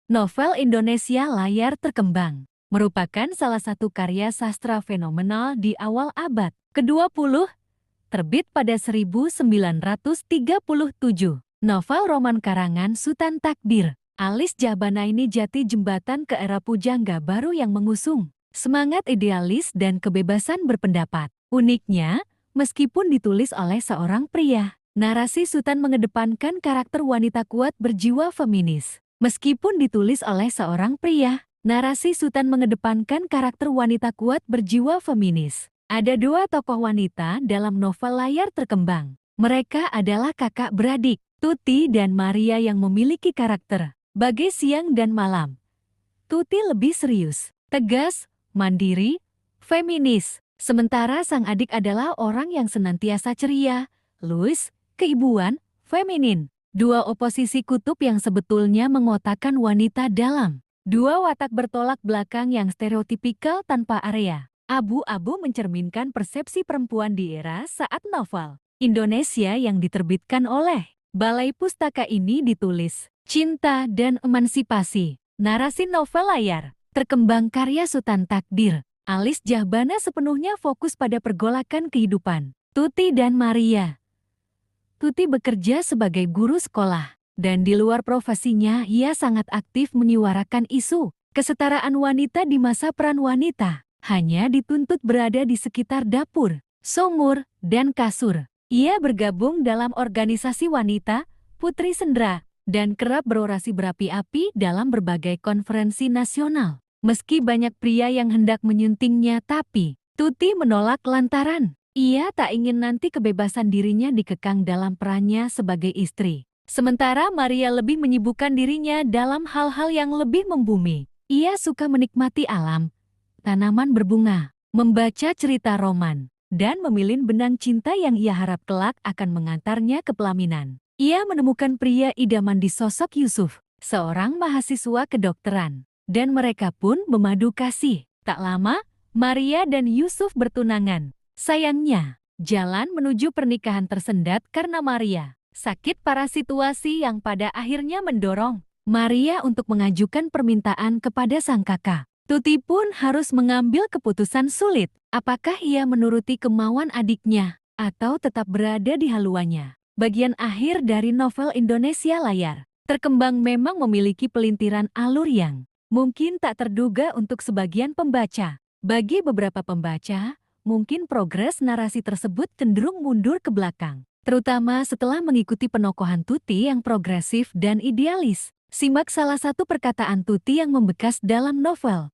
Novel Indonesia layar terkembang merupakan salah satu karya sastra fenomenal di awal abad ke-20, terbit pada 1937. Novel roman karangan Sutan Takdir, Alis Jahbana ini jati jembatan ke era pujangga baru yang mengusung semangat idealis dan kebebasan berpendapat. Uniknya, meskipun ditulis oleh seorang pria, narasi Sutan mengedepankan karakter wanita kuat berjiwa feminis. Meskipun ditulis oleh seorang pria, narasi Sutan mengedepankan karakter wanita kuat berjiwa feminis. Ada dua tokoh wanita dalam novel layar terkembang. Mereka adalah kakak beradik, Tuti dan Maria yang memiliki karakter bagai siang dan malam. Tuti lebih serius, tegas, mandiri, feminis. Sementara sang adik adalah orang yang senantiasa ceria, luwes, keibuan, feminin. Dua oposisi kutub yang sebetulnya mengotakkan wanita dalam dua watak bertolak belakang yang stereotipikal tanpa area. Abu-abu mencerminkan persepsi perempuan di era saat novel Indonesia yang diterbitkan oleh Balai Pustaka ini ditulis. Cinta dan emansipasi. Narasi novel layar terkembang karya Sutan Takdir, Alis Jahbana sepenuhnya fokus pada pergolakan kehidupan Tuti dan Maria. Tuti bekerja sebagai guru sekolah, dan di luar profesinya ia sangat aktif menyuarakan isu kesetaraan wanita di masa peran wanita. Hanya dituntut berada di sekitar dapur, sumur, dan kasur. Ia bergabung dalam organisasi wanita, Putri Sendra, dan kerap berorasi berapi-api dalam berbagai konferensi nasional. Meski banyak pria yang hendak menyuntingnya, tapi Tuti menolak lantaran ia tak ingin nanti kebebasan dirinya dikekang dalam perannya sebagai istri. Sementara Maria lebih menyibukkan dirinya dalam hal-hal yang lebih membumi. Ia suka menikmati alam, tanaman berbunga, membaca cerita roman, dan memilih benang cinta yang ia harap kelak akan mengantarnya ke pelaminan. Ia menemukan pria idaman di sosok Yusuf, seorang mahasiswa kedokteran, dan mereka pun memadu kasih. Tak lama, Maria dan Yusuf bertunangan. Sayangnya, jalan menuju pernikahan tersendat karena Maria sakit parah, situasi yang pada akhirnya mendorong Maria untuk mengajukan permintaan kepada sang kakak. Tuti pun harus mengambil keputusan sulit. Apakah ia menuruti kemauan adiknya atau tetap berada di haluannya? Bagian akhir dari novel Indonesia layar terkembang memang memiliki pelintiran alur yang mungkin tak terduga untuk sebagian pembaca. Bagi beberapa pembaca, mungkin progres narasi tersebut cenderung mundur ke belakang, terutama setelah mengikuti penokohan Tuti yang progresif dan idealis. Simak salah satu perkataan Tuti yang membekas dalam novel.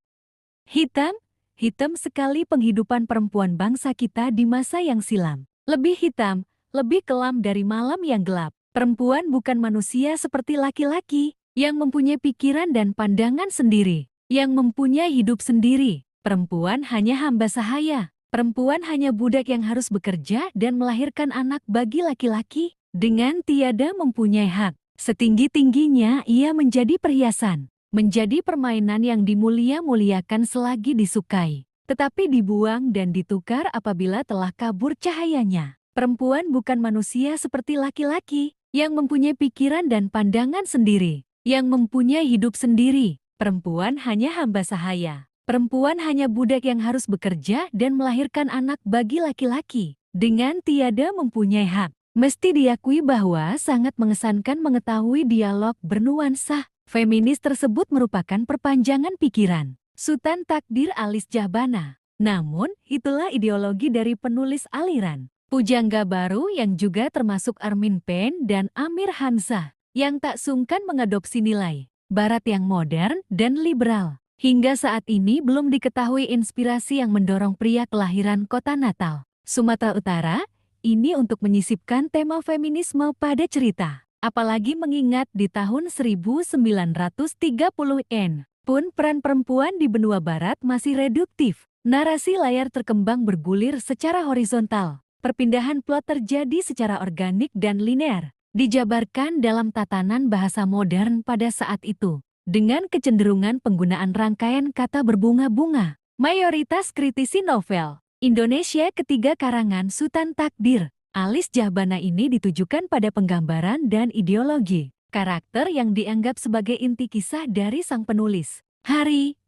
Hitam, hitam sekali penghidupan perempuan bangsa kita di masa yang silam. Lebih hitam, lebih kelam dari malam yang gelap. Perempuan bukan manusia seperti laki-laki, yang mempunyai pikiran dan pandangan sendiri, yang mempunyai hidup sendiri. Perempuan hanya hamba sahaya. Perempuan hanya budak yang harus bekerja dan melahirkan anak bagi laki-laki, dengan tiada mempunyai hak. Setinggi-tingginya ia menjadi perhiasan, menjadi permainan yang dimulia-muliakan selagi disukai, tetapi dibuang dan ditukar apabila telah kabur cahayanya. Perempuan bukan manusia seperti laki-laki, yang mempunyai pikiran dan pandangan sendiri, yang mempunyai hidup sendiri. Perempuan hanya hamba sahaya. Perempuan hanya budak yang harus bekerja dan melahirkan anak bagi laki-laki, dengan tiada mempunyai hak. Mesti diakui bahwa sangat mengesankan mengetahui dialog bernuansa feminis tersebut merupakan perpanjangan pikiran Sutan Takdir Alis Jahbana. Namun, itulah ideologi dari penulis aliran pujangga baru yang juga termasuk Armin Pen dan Amir Hamzah, yang tak sungkan mengadopsi nilai barat yang modern dan liberal. Hingga saat ini belum diketahui inspirasi yang mendorong pria kelahiran kota Natal, Sumatera Utara, ini untuk menyisipkan tema feminisme pada cerita. Apalagi mengingat di tahun 1930-an pun peran perempuan di benua barat masih reduktif. Narasi layar terkembang bergulir secara horizontal. Perpindahan plot terjadi secara organik dan linear, dijabarkan dalam tatanan bahasa modern pada saat itu, dengan kecenderungan penggunaan rangkaian kata berbunga-bunga. Mayoritas kritisi novel Indonesia ketiga karangan Sutan Takdir, Alis Jahbana ini ditujukan pada penggambaran dan ideologi karakter yang dianggap sebagai inti kisah dari sang penulis, Hari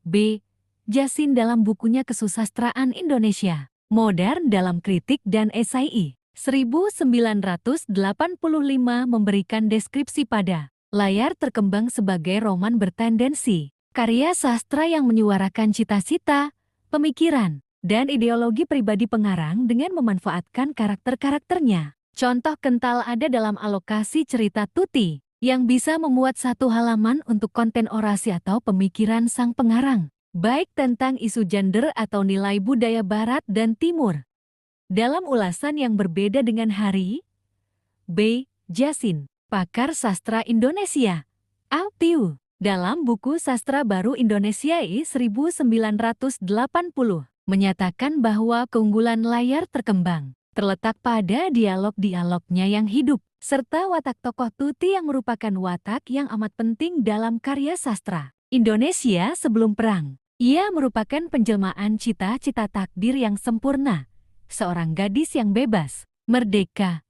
B. Jasin dalam bukunya Kesusastraan Indonesia, Modern dalam Kritik dan Esai 1985 memberikan deskripsi pada layar terkembang sebagai roman bertendensi, karya sastra yang menyuarakan cita-cita, pemikiran, dan ideologi pribadi pengarang dengan memanfaatkan karakter-karakternya. Contoh kental ada dalam alokasi cerita Tuti, yang bisa memuat satu halaman untuk konten orasi atau pemikiran sang pengarang, baik tentang isu gender atau nilai budaya Barat dan Timur. Dalam ulasan yang berbeda dengan Hari B. Jasin, pakar sastra Indonesia, Altiu, dalam buku Sastra Baru Indonesia 1980, menyatakan bahwa keunggulan layar terkembang terletak pada dialog-dialognya yang hidup, serta watak tokoh Tuti yang merupakan watak yang amat penting dalam karya sastra Indonesia sebelum perang. Ia merupakan penjelmaan cita-cita takdir yang sempurna, seorang gadis yang bebas, merdeka,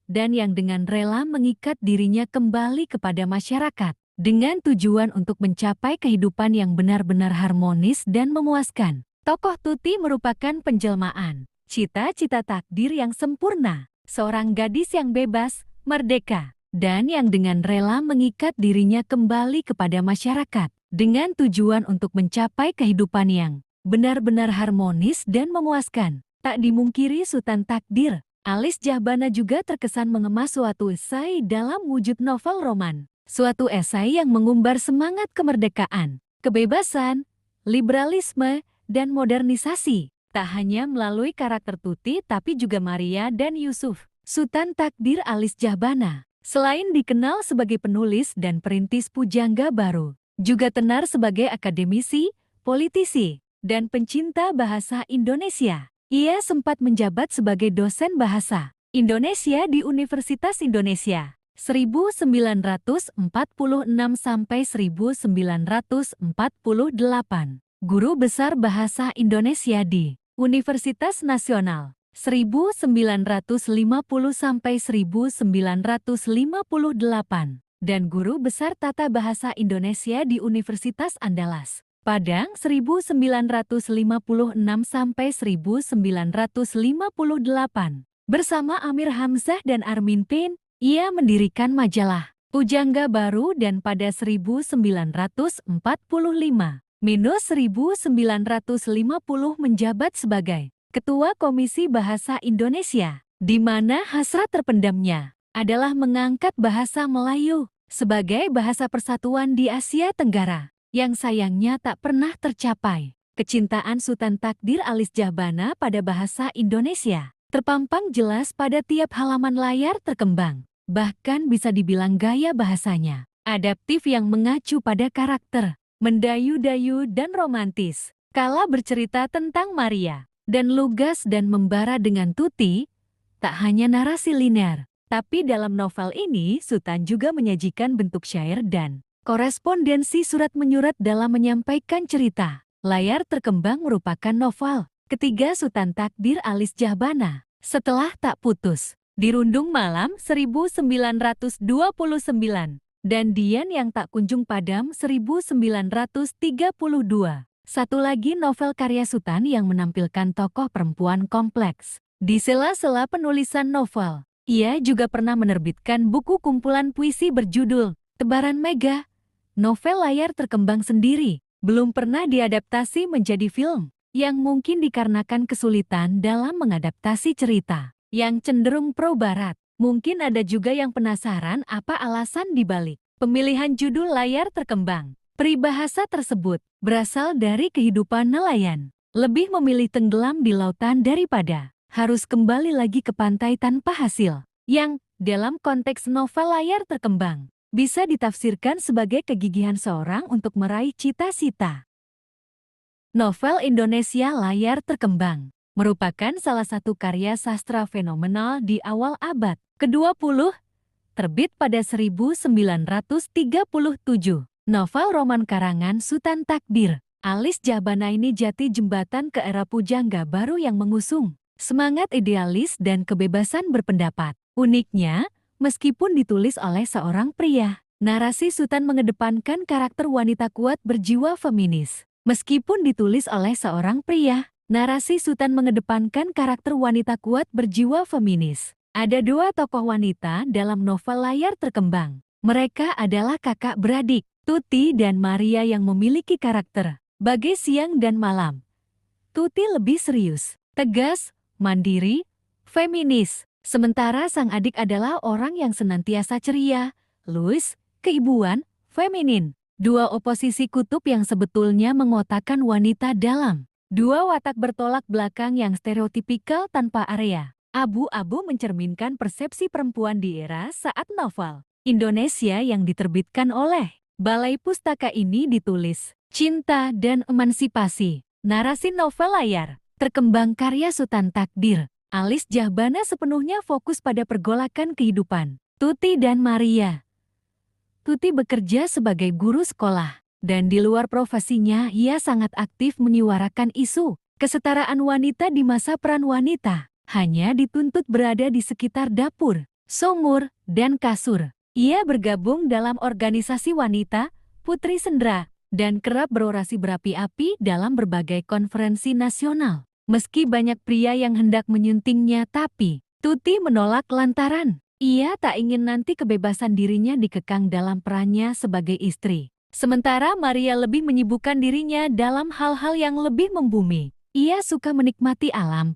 dan yang dengan rela mengikat dirinya kembali kepada masyarakat, dengan tujuan untuk mencapai kehidupan yang benar-benar harmonis dan memuaskan. Tokoh Tuti merupakan penjelmaan cita-cita takdir yang sempurna, seorang gadis yang bebas, merdeka, dan yang dengan rela mengikat dirinya kembali kepada masyarakat, dengan tujuan untuk mencapai kehidupan yang benar-benar harmonis dan memuaskan. Tak dimungkiri Sutan Takdir, Alis Jahbana juga terkesan mengemas suatu esai dalam wujud novel roman. Suatu esai yang mengumbar semangat kemerdekaan, kebebasan, liberalisme, dan modernisasi. Tak hanya melalui karakter Tuti tapi juga Maria dan Yusuf. Sutan Takdir Alis Jahbana, selain dikenal sebagai penulis dan perintis pujangga baru, juga tenar sebagai akademisi, politisi, dan pencinta bahasa Indonesia. Ia sempat menjabat sebagai dosen bahasa Indonesia di Universitas Indonesia 1946 sampai 1948, guru besar bahasa Indonesia di Universitas Nasional 1950 sampai 1958, dan guru besar tata bahasa Indonesia di Universitas Andalas Padang 1956 sampai 1958. Bersama Amir Hamzah dan Armin Pin, ia mendirikan majalah Pujangga Baru dan pada 1945-1950 menjabat sebagai Ketua Komisi Bahasa Indonesia, di mana hasrat terpendamnya adalah mengangkat bahasa Melayu sebagai bahasa persatuan di Asia Tenggara, yang sayangnya tak pernah tercapai. Kecintaan Sutan Takdir Alis Jahbana pada bahasa Indonesia terpampang jelas pada tiap halaman layar terkembang. Bahkan bisa dibilang gaya bahasanya adaptif yang mengacu pada karakter, mendayu-dayu dan romantis. Kala bercerita tentang Maria, dan lugas dan membara dengan Tuti, tak hanya narasi linear, tapi dalam novel ini Sutan juga menyajikan bentuk syair dan korespondensi surat menyurat dalam menyampaikan cerita. Layar terkembang merupakan novel ketiga Sutan Takdir Alis Jahbana setelah Tak Putus, Dirundung Malam 1929, dan Dian yang Tak Kunjung Padam 1932. Satu lagi novel karya Sutan yang menampilkan tokoh perempuan kompleks. Di sela-sela penulisan novel, ia juga pernah menerbitkan buku kumpulan puisi berjudul Tebaran Mega. Novel layar terkembang sendiri belum pernah diadaptasi menjadi film, yang mungkin dikarenakan kesulitan dalam mengadaptasi cerita yang cenderung pro-barat. Mungkin ada juga yang penasaran apa alasan dibalik pemilihan judul layar terkembang. Peribahasa tersebut berasal dari kehidupan nelayan, lebih memilih tenggelam di lautan daripada harus kembali lagi ke pantai tanpa hasil, yang dalam konteks novel layar terkembang bisa ditafsirkan sebagai kegigihan seorang untuk meraih cita-cita. Novel Indonesia layar terkembang merupakan salah satu karya sastra fenomenal di awal abad ke-20, terbit pada 1937. Novel roman karangan Sutan Takdir Alis Jahbana ini jati jembatan ke era pujangga baru yang mengusung semangat idealis dan kebebasan berpendapat. Uniknya, meskipun ditulis oleh seorang pria. Narasi Sutan mengedepankan karakter wanita kuat berjiwa feminis. Meskipun ditulis oleh seorang pria, narasi Sutan mengedepankan karakter wanita kuat berjiwa feminis. Ada dua tokoh wanita dalam novel layar terkembang. Mereka adalah kakak beradik, Tuti dan Maria yang memiliki karakter bagai siang dan malam. Tuti lebih serius, tegas, mandiri, feminis. Sementara sang adik adalah orang yang senantiasa ceria, luwes, keibuan, feminin. Dua oposisi kutub yang sebetulnya mengotakkan wanita dalam dua watak bertolak belakang yang stereotipikal tanpa area. Abu-abu mencerminkan persepsi perempuan di era saat novel Indonesia yang diterbitkan oleh Balai Pustaka ini ditulis. Cinta dan Emansipasi. Narasi novel layar terkembang karya Sutan Takdir. Alis Jahbana sepenuhnya fokus pada pergolakan kehidupan Tuti dan Maria. Tuti bekerja sebagai guru sekolah, dan di luar profesinya ia sangat aktif menyuarakan isu kesetaraan wanita di masa peran wanita. Hanya dituntut berada di sekitar dapur, sumur, dan kasur. Ia bergabung dalam organisasi wanita, Putri Sendra, dan kerap berorasi berapi-api dalam berbagai konferensi nasional. Meski banyak pria yang hendak menyuntingnya, tapi Tuti menolak lantaran ia tak ingin nanti kebebasan dirinya dikekang dalam perannya sebagai istri. Sementara Maria lebih menyibukkan dirinya dalam hal-hal yang lebih membumi. Ia suka menikmati alam,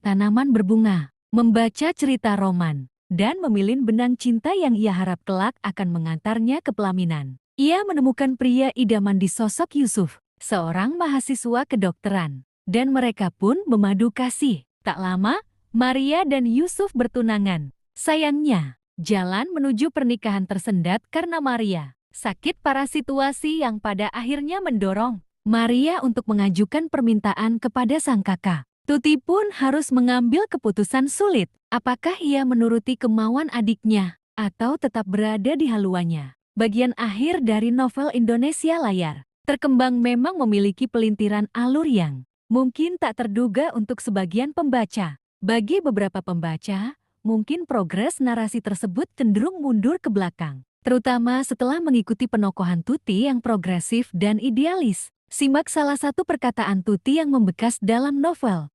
tanaman berbunga, membaca cerita roman, dan memilih benang cinta yang ia harap kelak akan mengantarnya ke pelaminan. Ia menemukan pria idaman di sosok Yusuf, seorang mahasiswa kedokteran. Dan mereka pun memadu kasih. Tak lama, Maria dan Yusuf bertunangan. Sayangnya, jalan menuju pernikahan tersendat karena Maria sakit parah, situasi yang pada akhirnya mendorong Maria untuk mengajukan permintaan kepada sang kakak. Tuti pun harus mengambil keputusan sulit. Apakah ia menuruti kemauan adiknya atau tetap berada di haluannya? Bagian akhir dari novel Indonesia layar terkembang memang memiliki pelintiran alur yang mungkin tak terduga untuk sebagian pembaca. Bagi beberapa pembaca, mungkin progres narasi tersebut cenderung mundur ke belakang, terutama setelah mengikuti penokohan Tuti yang progresif dan idealis. Simak salah satu perkataan Tuti yang membekas dalam novel.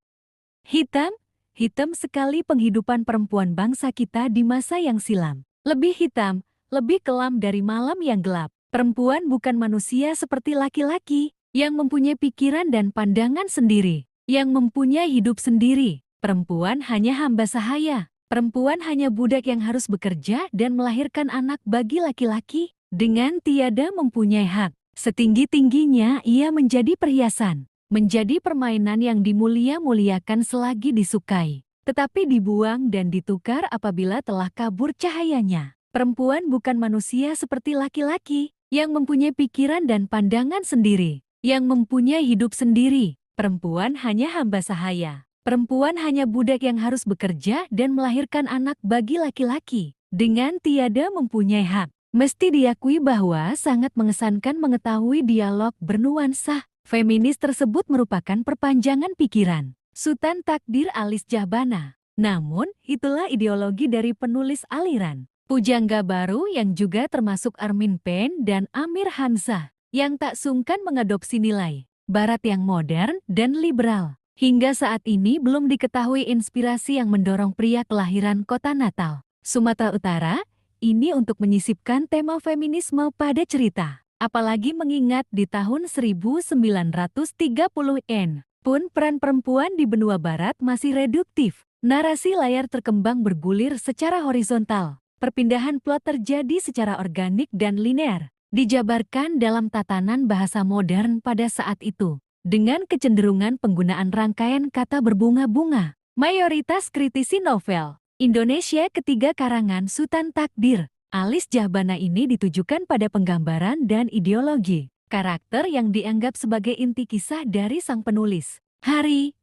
Hitam, hitam sekali penghidupan perempuan bangsa kita di masa yang silam. Lebih hitam, lebih kelam dari malam yang gelap. Perempuan bukan manusia seperti laki-laki, yang mempunyai pikiran dan pandangan sendiri, yang mempunyai hidup sendiri. Perempuan hanya hamba sahaya. Perempuan hanya budak yang harus bekerja dan melahirkan anak bagi laki-laki, dengan tiada mempunyai hak. Setinggi-tingginya ia menjadi perhiasan, menjadi permainan yang dimulia-muliakan selagi disukai, tetapi dibuang dan ditukar apabila telah kabur cahayanya. Perempuan bukan manusia seperti laki-laki, yang mempunyai pikiran dan pandangan sendiri, yang mempunyai hidup sendiri. Perempuan hanya hamba sahaya. Perempuan hanya budak yang harus bekerja dan melahirkan anak bagi laki-laki, dengan tiada mempunyai hak. Mesti diakui bahwa sangat mengesankan mengetahui dialog bernuansa feminis tersebut merupakan perpanjangan pikiran Sutan Takdir Alis Jahbana. Namun, itulah ideologi dari penulis aliran pujangga baru yang juga termasuk Armin Pen dan Amir Hamzah, yang tak sungkan mengadopsi nilai Barat yang modern dan liberal. Hingga saat ini belum diketahui inspirasi yang mendorong pria kelahiran kota Natal, Sumatera Utara, ini untuk menyisipkan tema feminisme pada cerita. Apalagi mengingat di tahun 1930-an pun peran perempuan di benua barat masih reduktif. Narasi layar terkembang bergulir secara horizontal. Perpindahan plot terjadi secara organik dan linear, dijabarkan dalam tatanan bahasa modern pada saat itu. Dengan kecenderungan penggunaan rangkaian kata berbunga-bunga, mayoritas kritisi novel Indonesia ketiga karangan Sutan Takdir Alis Jahbana ini ditujukan pada penggambaran dan ideologi karakter yang dianggap sebagai inti kisah dari sang penulis, Hari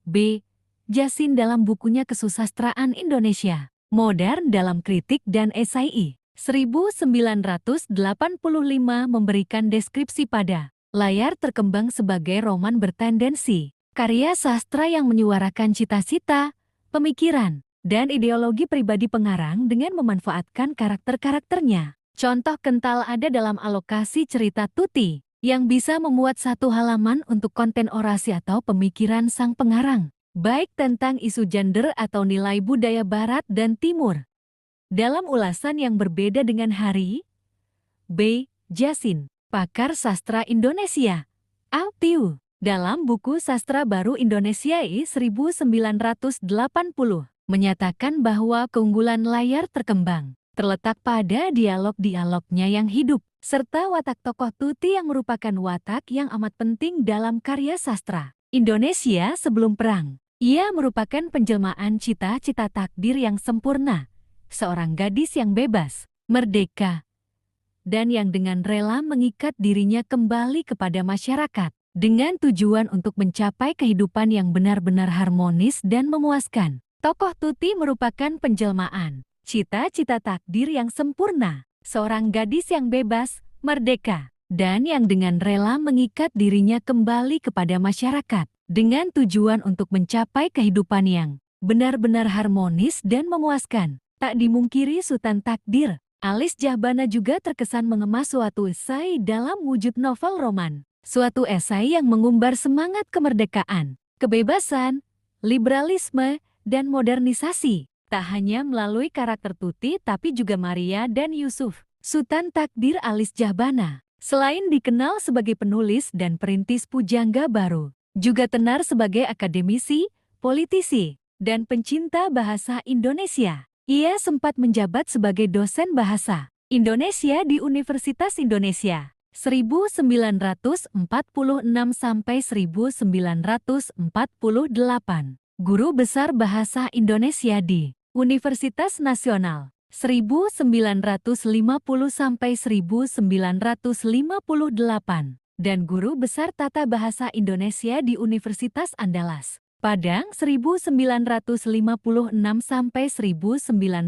B. Jasin, dalam bukunya Kesusastraan Indonesia Modern dalam Kritik dan Esai 1985 memberikan deskripsi pada layar terkembang sebagai roman bertendensi, karya sastra yang menyuarakan cita-cita, pemikiran, dan ideologi pribadi pengarang dengan memanfaatkan karakter-karakternya. Contoh kental ada dalam alokasi cerita Tuti, yang bisa memuat satu halaman untuk konten orasi atau pemikiran sang pengarang, baik tentang isu gender atau nilai budaya Barat dan Timur. Dalam ulasan yang berbeda dengan Hari B. Jasin, pakar sastra Indonesia, Alpiu, dalam buku Sastra Baru Indonesia I 1980, menyatakan bahwa keunggulan layar terkembang terletak pada dialog-dialognya yang hidup, serta watak tokoh Tuti yang merupakan watak yang amat penting dalam karya sastra Indonesia sebelum perang. Ia merupakan penjelmaan cita-cita takdir yang sempurna, seorang gadis yang bebas, merdeka, dan yang dengan rela mengikat dirinya kembali kepada masyarakat, dengan tujuan untuk mencapai kehidupan yang benar-benar harmonis dan memuaskan. Tokoh Tuti merupakan penjelmaan cita-cita takdir yang sempurna, seorang gadis yang bebas, merdeka, dan yang dengan rela mengikat dirinya kembali kepada masyarakat, dengan tujuan untuk mencapai kehidupan yang benar-benar harmonis dan memuaskan. Tak dimungkiri Sutan Takdir, Alis Jahbana juga terkesan mengemas suatu esai dalam wujud novel roman. Suatu esai yang mengumbar semangat kemerdekaan, kebebasan, liberalisme, dan modernisasi. Tak hanya melalui karakter Tuti tapi juga Maria dan Yusuf. Sutan Takdir Alis Jahbana, selain dikenal sebagai penulis dan perintis pujangga baru, juga tenar sebagai akademisi, politisi, dan pencinta bahasa Indonesia. Ia sempat menjabat sebagai dosen bahasa Indonesia di Universitas Indonesia 1946 sampai 1948, guru besar bahasa Indonesia di Universitas Nasional 1950 sampai 1958, dan guru besar tata bahasa Indonesia di Universitas Andalas Padang 1956 sampai 1958.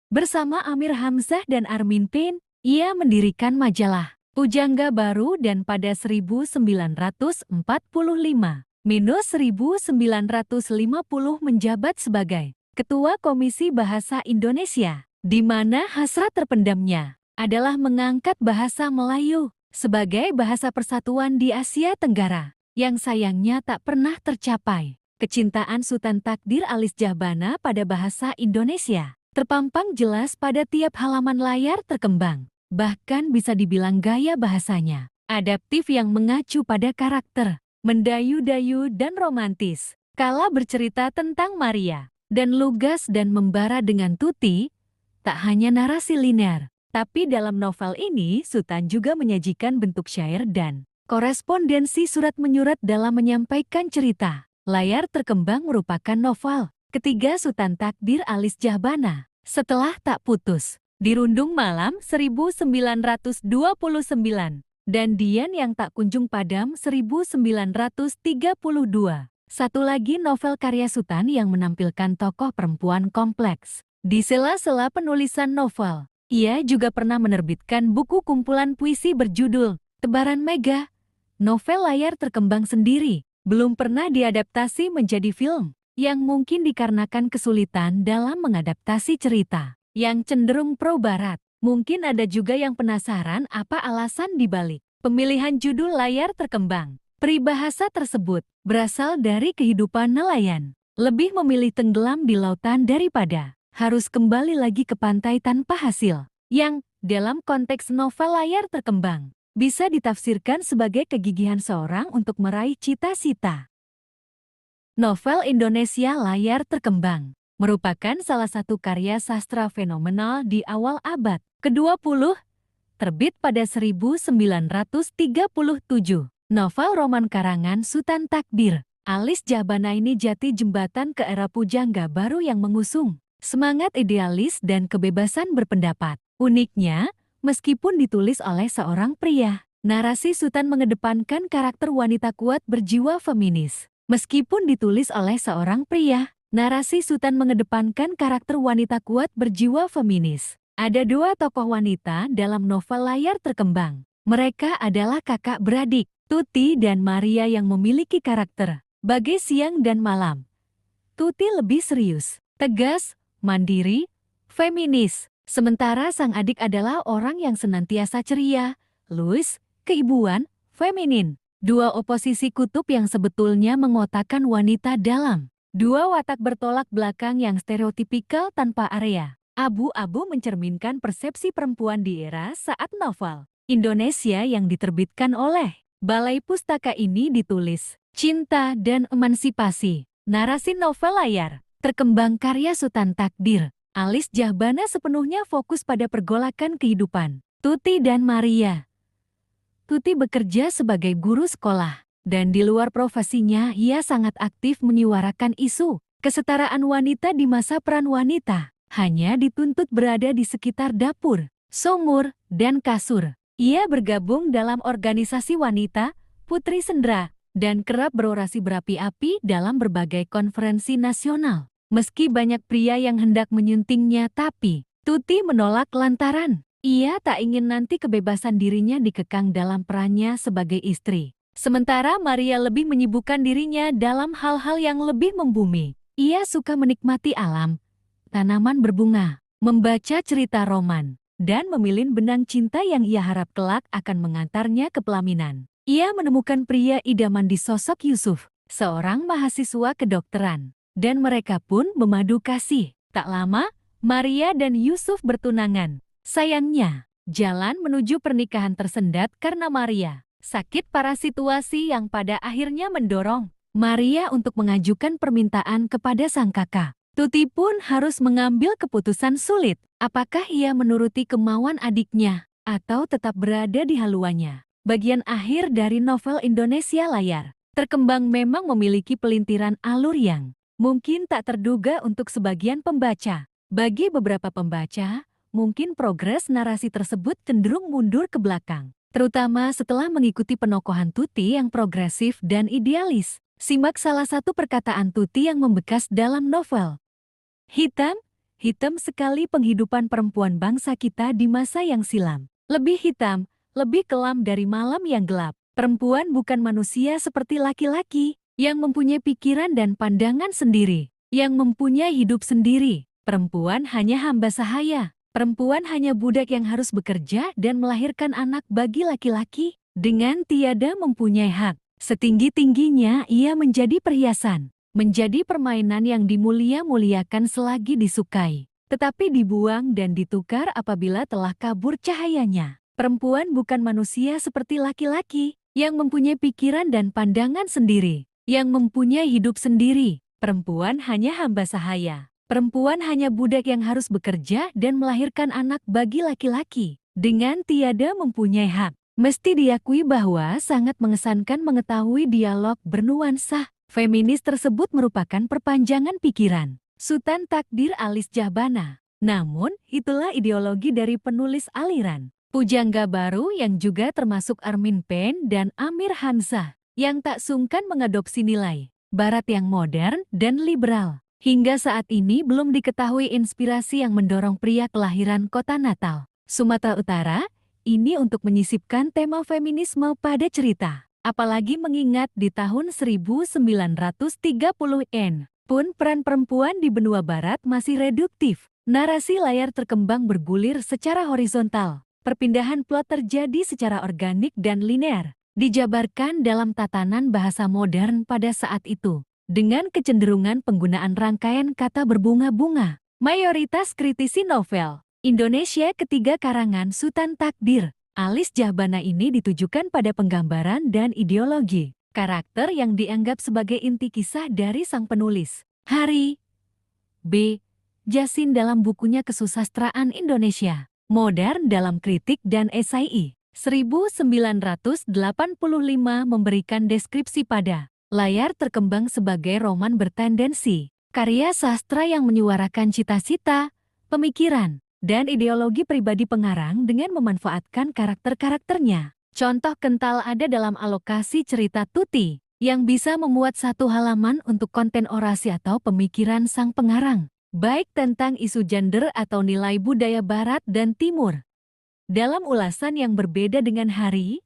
Bersama Amir Hamzah dan Armin Pin, ia mendirikan majalah Pujangga Baru dan pada 1945-1950 menjabat sebagai Ketua Komisi Bahasa Indonesia, di mana hasrat terpendamnya adalah mengangkat bahasa Melayu sebagai bahasa persatuan di Asia Tenggara, yang sayangnya tak pernah tercapai. Kecintaan Sutan Takdir Alis Jahbana pada bahasa Indonesia terpampang jelas pada tiap halaman layar terkembang. Bahkan bisa dibilang gaya bahasanya adaptif yang mengacu pada karakter, mendayu-dayu dan romantis. Kala bercerita tentang Maria, dan lugas dan membara dengan Tuti, tak hanya narasi linear, tapi dalam novel ini Sutan juga menyajikan bentuk syair dan korespondensi surat menyurat dalam menyampaikan cerita. Layar terkembang merupakan novel ketiga Sutan Takdir Alis Jahbana setelah Tak Putus, Dirundung Malam 1929, dan Dian yang Tak Kunjung Padam 1932. Satu lagi novel karya Sutan yang menampilkan tokoh perempuan kompleks. Di sela-sela penulisan novel, ia juga pernah menerbitkan buku kumpulan puisi berjudul Tebaran Mega. Novel layar terkembang sendiri belum pernah diadaptasi menjadi film, yang mungkin dikarenakan kesulitan dalam mengadaptasi cerita yang cenderung pro-barat. Mungkin ada juga yang penasaran apa alasan dibalik pemilihan judul layar terkembang. Peribahasa tersebut berasal dari kehidupan nelayan, lebih memilih tenggelam di lautan daripada harus kembali lagi ke pantai tanpa hasil, yang dalam konteks novel layar terkembang bisa ditafsirkan sebagai kegigihan seorang untuk meraih cita-cita. Novel Indonesia layar terkembang merupakan salah satu karya sastra fenomenal di awal abad ke-20, terbit pada 1937. Novel roman karangan Sutan Takdir Alis Jahbana ini jati jembatan ke era pujangga baru yang mengusung semangat idealis dan kebebasan berpendapat. Uniknya, meskipun ditulis oleh seorang pria, narasi Sutan mengedepankan karakter wanita kuat berjiwa feminis. Meskipun ditulis oleh seorang pria, narasi Sutan mengedepankan karakter wanita kuat berjiwa feminis. Ada dua tokoh wanita dalam novel layar terkembang. Mereka adalah kakak beradik, Tuti dan Maria, yang memiliki karakter bagai siang dan malam, Tuti lebih serius, tegas, mandiri, feminis. Sementara sang adik adalah orang yang senantiasa ceria, luwes, keibuan, feminin. Dua oposisi kutub yang sebetulnya mengotakkan wanita dalam. Dua watak bertolak belakang yang stereotipikal tanpa area. Abu-abu mencerminkan persepsi perempuan di era saat novel Indonesia yang diterbitkan oleh Balai Pustaka ini ditulis. Cinta dan Emansipasi. Narasi novel layar terkembang karya Sutan Takdir. Alis Jahbana sepenuhnya fokus pada pergolakan kehidupan Tuti dan Maria. Tuti bekerja sebagai guru sekolah, dan di luar profesinya ia sangat aktif menyuarakan isu kesetaraan wanita di masa peran wanita. Hanya dituntut berada di sekitar dapur, sumur, dan kasur. Ia bergabung dalam organisasi wanita, Putri Sendra, dan kerap berorasi berapi-api dalam berbagai konferensi nasional. Meski banyak pria yang hendak menyuntingnya, tapi Tuti menolak lantaran ia tak ingin nanti kebebasan dirinya dikekang dalam perannya sebagai istri. Sementara Maria lebih menyibukkan dirinya dalam hal-hal yang lebih membumi. Ia suka menikmati alam, tanaman berbunga, membaca cerita roman, dan memilih benang cinta yang ia harap kelak akan mengantarnya ke pelaminan. Ia menemukan pria idaman di sosok Yusuf, seorang mahasiswa kedokteran. Dan mereka pun memadu kasih. Tak lama, Maria dan Yusuf bertunangan. Sayangnya, jalan menuju pernikahan tersendat karena Maria sakit parah, situasi yang pada akhirnya mendorong Maria untuk mengajukan permintaan kepada sang kakak. Tuti pun harus mengambil keputusan sulit. Apakah ia menuruti kemauan adiknya atau tetap berada di haluannya? Bagian akhir dari novel Indonesia layar terkembang memang memiliki pelintiran alur yang mungkin tak terduga untuk sebagian pembaca. Bagi beberapa pembaca, mungkin progres narasi tersebut cenderung mundur ke belakang, terutama setelah mengikuti penokohan Tuti yang progresif dan idealis. Simak salah satu perkataan Tuti yang membekas dalam novel. Hitam, hitam sekali penghidupan perempuan bangsa kita di masa yang silam. Lebih hitam, lebih kelam dari malam yang gelap. Perempuan bukan manusia seperti laki-laki, yang mempunyai pikiran dan pandangan sendiri, yang mempunyai hidup sendiri. Perempuan hanya hamba sahaya. Perempuan hanya budak yang harus bekerja dan melahirkan anak bagi laki-laki, dengan tiada mempunyai hak. Setinggi-tingginya ia menjadi perhiasan, menjadi permainan yang dimulia-muliakan selagi disukai, tetapi dibuang dan ditukar apabila telah kabur cahayanya. Perempuan bukan manusia seperti laki-laki, yang mempunyai pikiran dan pandangan sendiri, yang mempunyai hidup sendiri. Perempuan hanya hamba sahaya. Perempuan hanya budak yang harus bekerja dan melahirkan anak bagi laki-laki, dengan tiada mempunyai hak. Mesti diakui bahwa sangat mengesankan mengetahui dialog bernuansa feminis tersebut merupakan perpanjangan pikiran Sutan Takdir Alis Jahbana. Namun, itulah ideologi dari penulis aliran pujangga baru yang juga termasuk Armin Pen dan Amir Hamzah, yang tak sungkan mengadopsi nilai Barat yang modern dan liberal. Hingga saat ini belum diketahui inspirasi yang mendorong pria kelahiran kota Natal, Sumatera Utara, ini untuk menyisipkan tema feminisme pada cerita. Apalagi mengingat di tahun 1930-an pun peran perempuan di benua barat masih reduktif. Narasi layar terkembang bergulir secara horizontal. Perpindahan plot terjadi secara organik dan linear, dijabarkan dalam tatanan bahasa modern pada saat itu. Dengan kecenderungan penggunaan rangkaian kata berbunga-bunga, mayoritas kritisi novel Indonesia ketiga karangan Sutan Takdir Alis Jahbana ini ditujukan pada penggambaran dan ideologi karakter yang dianggap sebagai inti kisah dari sang penulis, Hari B. Jasin, dalam bukunya Kesusastraan Indonesia Modern dalam Kritik dan Esai 1985 memberikan deskripsi pada layar terkembang sebagai roman bertendensi, karya sastra yang menyuarakan cita-cita, pemikiran, dan ideologi pribadi pengarang dengan memanfaatkan karakter-karakternya. Contoh kental ada dalam alokasi cerita Tuti, yang bisa memuat satu halaman untuk konten orasi atau pemikiran sang pengarang, baik tentang isu gender atau nilai budaya Barat dan Timur. Dalam ulasan yang berbeda dengan Hari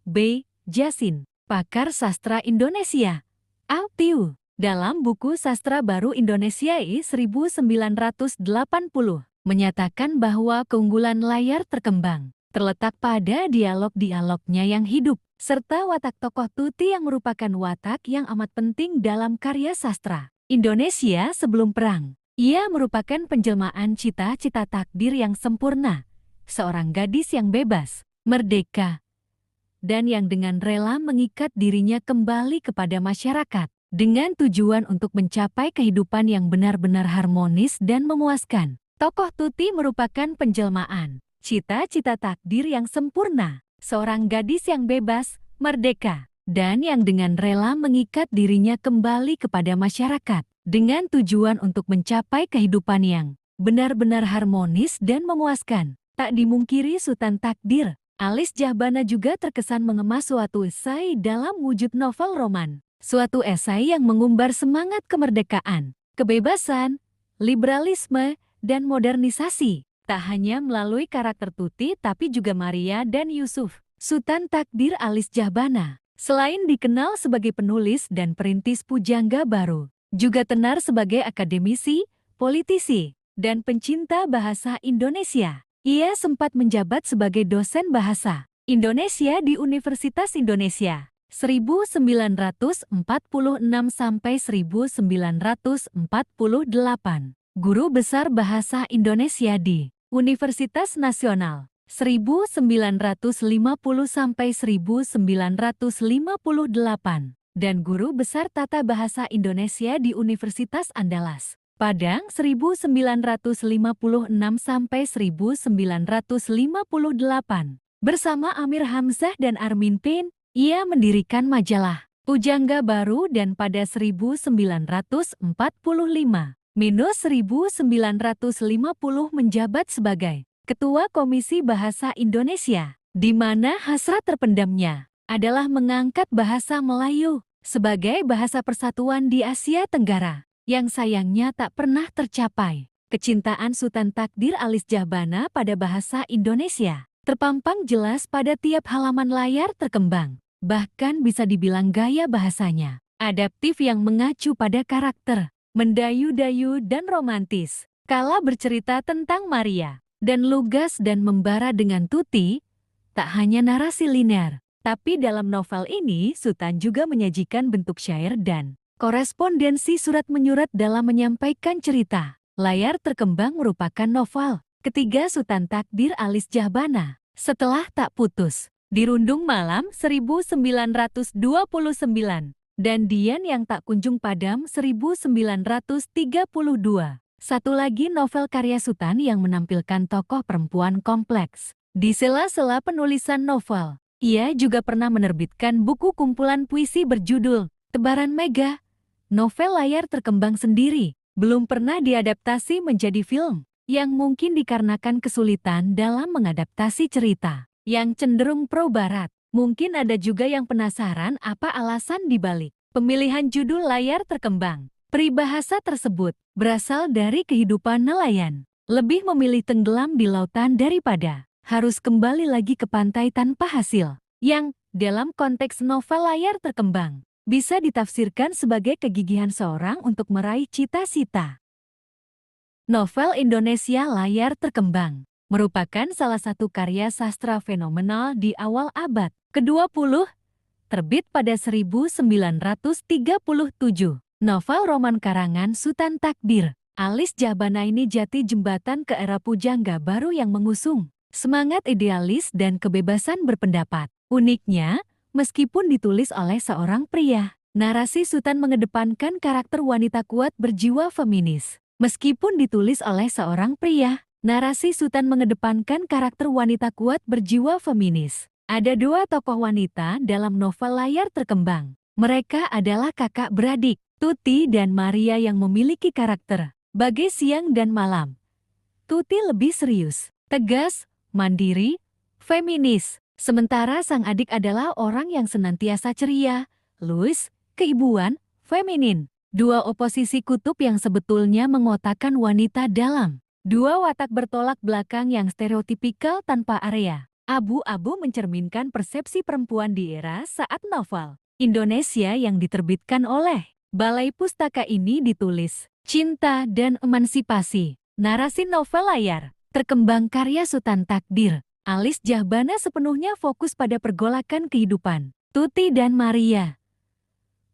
B. Jasin, pakar sastra Indonesia, Altiu, dalam buku Sastra Baru Indonesiae 1980, menyatakan bahwa keunggulan layar terkembang terletak pada dialog-dialognya yang hidup, serta watak tokoh Tuti yang merupakan watak yang amat penting dalam karya sastra Indonesia sebelum perang. Ia merupakan penjelmaan cita-cita takdir yang sempurna, seorang gadis yang bebas, merdeka, dan yang dengan rela mengikat dirinya kembali kepada masyarakat dengan tujuan untuk mencapai kehidupan yang benar-benar harmonis dan memuaskan. Tokoh Tuti merupakan penjelmaan cita-cita takdir yang sempurna, seorang gadis yang bebas, merdeka, dan yang dengan rela mengikat dirinya kembali kepada masyarakat dengan tujuan untuk mencapai kehidupan yang benar-benar harmonis dan memuaskan. Tak dimungkiri Sutan Takdir, Alis Jahbana juga terkesan mengemas suatu esai dalam wujud novel roman. Suatu esai yang mengumbar semangat kemerdekaan, kebebasan, liberalisme, dan modernisasi. Tak hanya melalui karakter Tuti tapi juga Maria dan Yusuf. Sutan Takdir Alis Jahbana, selain dikenal sebagai penulis dan perintis pujangga baru, juga tenar sebagai akademisi, politisi, dan pencinta bahasa Indonesia. Ia sempat menjabat sebagai dosen bahasa Indonesia di Universitas Indonesia 1946 sampai 1948, guru besar bahasa Indonesia di Universitas Nasional 1950 sampai 1958, dan guru besar tata bahasa Indonesia di Universitas Andalas Padang 1956 sampai 1958. Bersama Amir Hamzah dan Armin Pain, ia mendirikan majalah Pujangga Baru dan pada 1945 minus 1950 menjabat sebagai Ketua Komisi Bahasa Indonesia, di mana hasrat terpendamnya adalah mengangkat bahasa Melayu sebagai bahasa persatuan di Asia Tenggara, yang sayangnya tak pernah tercapai. Kecintaan Sutan Takdir Alis Jahbana pada bahasa Indonesia terpampang jelas pada tiap halaman layar terkembang. Bahkan bisa dibilang gaya bahasanya adaptif yang mengacu pada karakter, mendayu-dayu dan romantis. Kala bercerita tentang Maria dan lugas dan membara dengan Tuti, tak hanya narasi linear, tapi dalam novel ini Sutan juga menyajikan bentuk syair dan korespondensi surat menyurat dalam menyampaikan cerita. Layar Terkembang merupakan novel ketiga Sutan Takdir Alis Jahbana setelah Tak Putus, Dirundung Malam 1929, dan Dian yang Tak Kunjung Padam 1932. Satu lagi novel karya Sutan yang menampilkan tokoh perempuan kompleks. Di sela-sela penulisan novel, ia juga pernah menerbitkan buku kumpulan puisi berjudul Tebaran Mega. Novel layar terkembang sendiri belum pernah diadaptasi menjadi film, yang mungkin dikarenakan kesulitan dalam mengadaptasi cerita yang cenderung pro-barat. Mungkin ada juga yang penasaran apa alasan dibalik pemilihan judul layar terkembang. Peribahasa tersebut berasal dari kehidupan nelayan, lebih memilih tenggelam di lautan daripada harus kembali lagi ke pantai tanpa hasil, yang dalam konteks novel layar terkembang bisa ditafsirkan sebagai kegigihan seorang untuk meraih cita-cita. Novel Indonesia Layar Terkembang merupakan salah satu karya sastra fenomenal di awal abad ke-20, terbit pada 1937. Novel roman karangan Sutan Takdir Alis Jahbana ini jati jembatan ke era pujangga baru yang mengusung semangat idealis dan kebebasan berpendapat. Uniknya, meskipun ditulis oleh seorang pria, narasi Sutan mengedepankan karakter wanita kuat berjiwa feminis. Meskipun ditulis oleh seorang pria, narasi Sutan mengedepankan karakter wanita kuat berjiwa feminis. Ada dua tokoh wanita dalam novel layar terkembang. Mereka adalah kakak beradik, Tuti dan Maria, yang memiliki karakter bagai siang dan malam. Tuti lebih serius, tegas, mandiri, feminis. Sementara sang adik adalah orang yang senantiasa ceria, luwes, keibuan, feminin. Dua oposisi kutub yang sebetulnya mengotakkan wanita dalam dua watak bertolak belakang yang stereotipikal tanpa area. Abu-abu mencerminkan persepsi perempuan di era saat novel Indonesia yang diterbitkan oleh Balai pustaka ini ditulis Cinta dan Emansipasi. Narasi novel layar terkembang karya Sutan Takdir. Alis Jahbana sepenuhnya fokus pada pergolakan kehidupan Tuti dan Maria.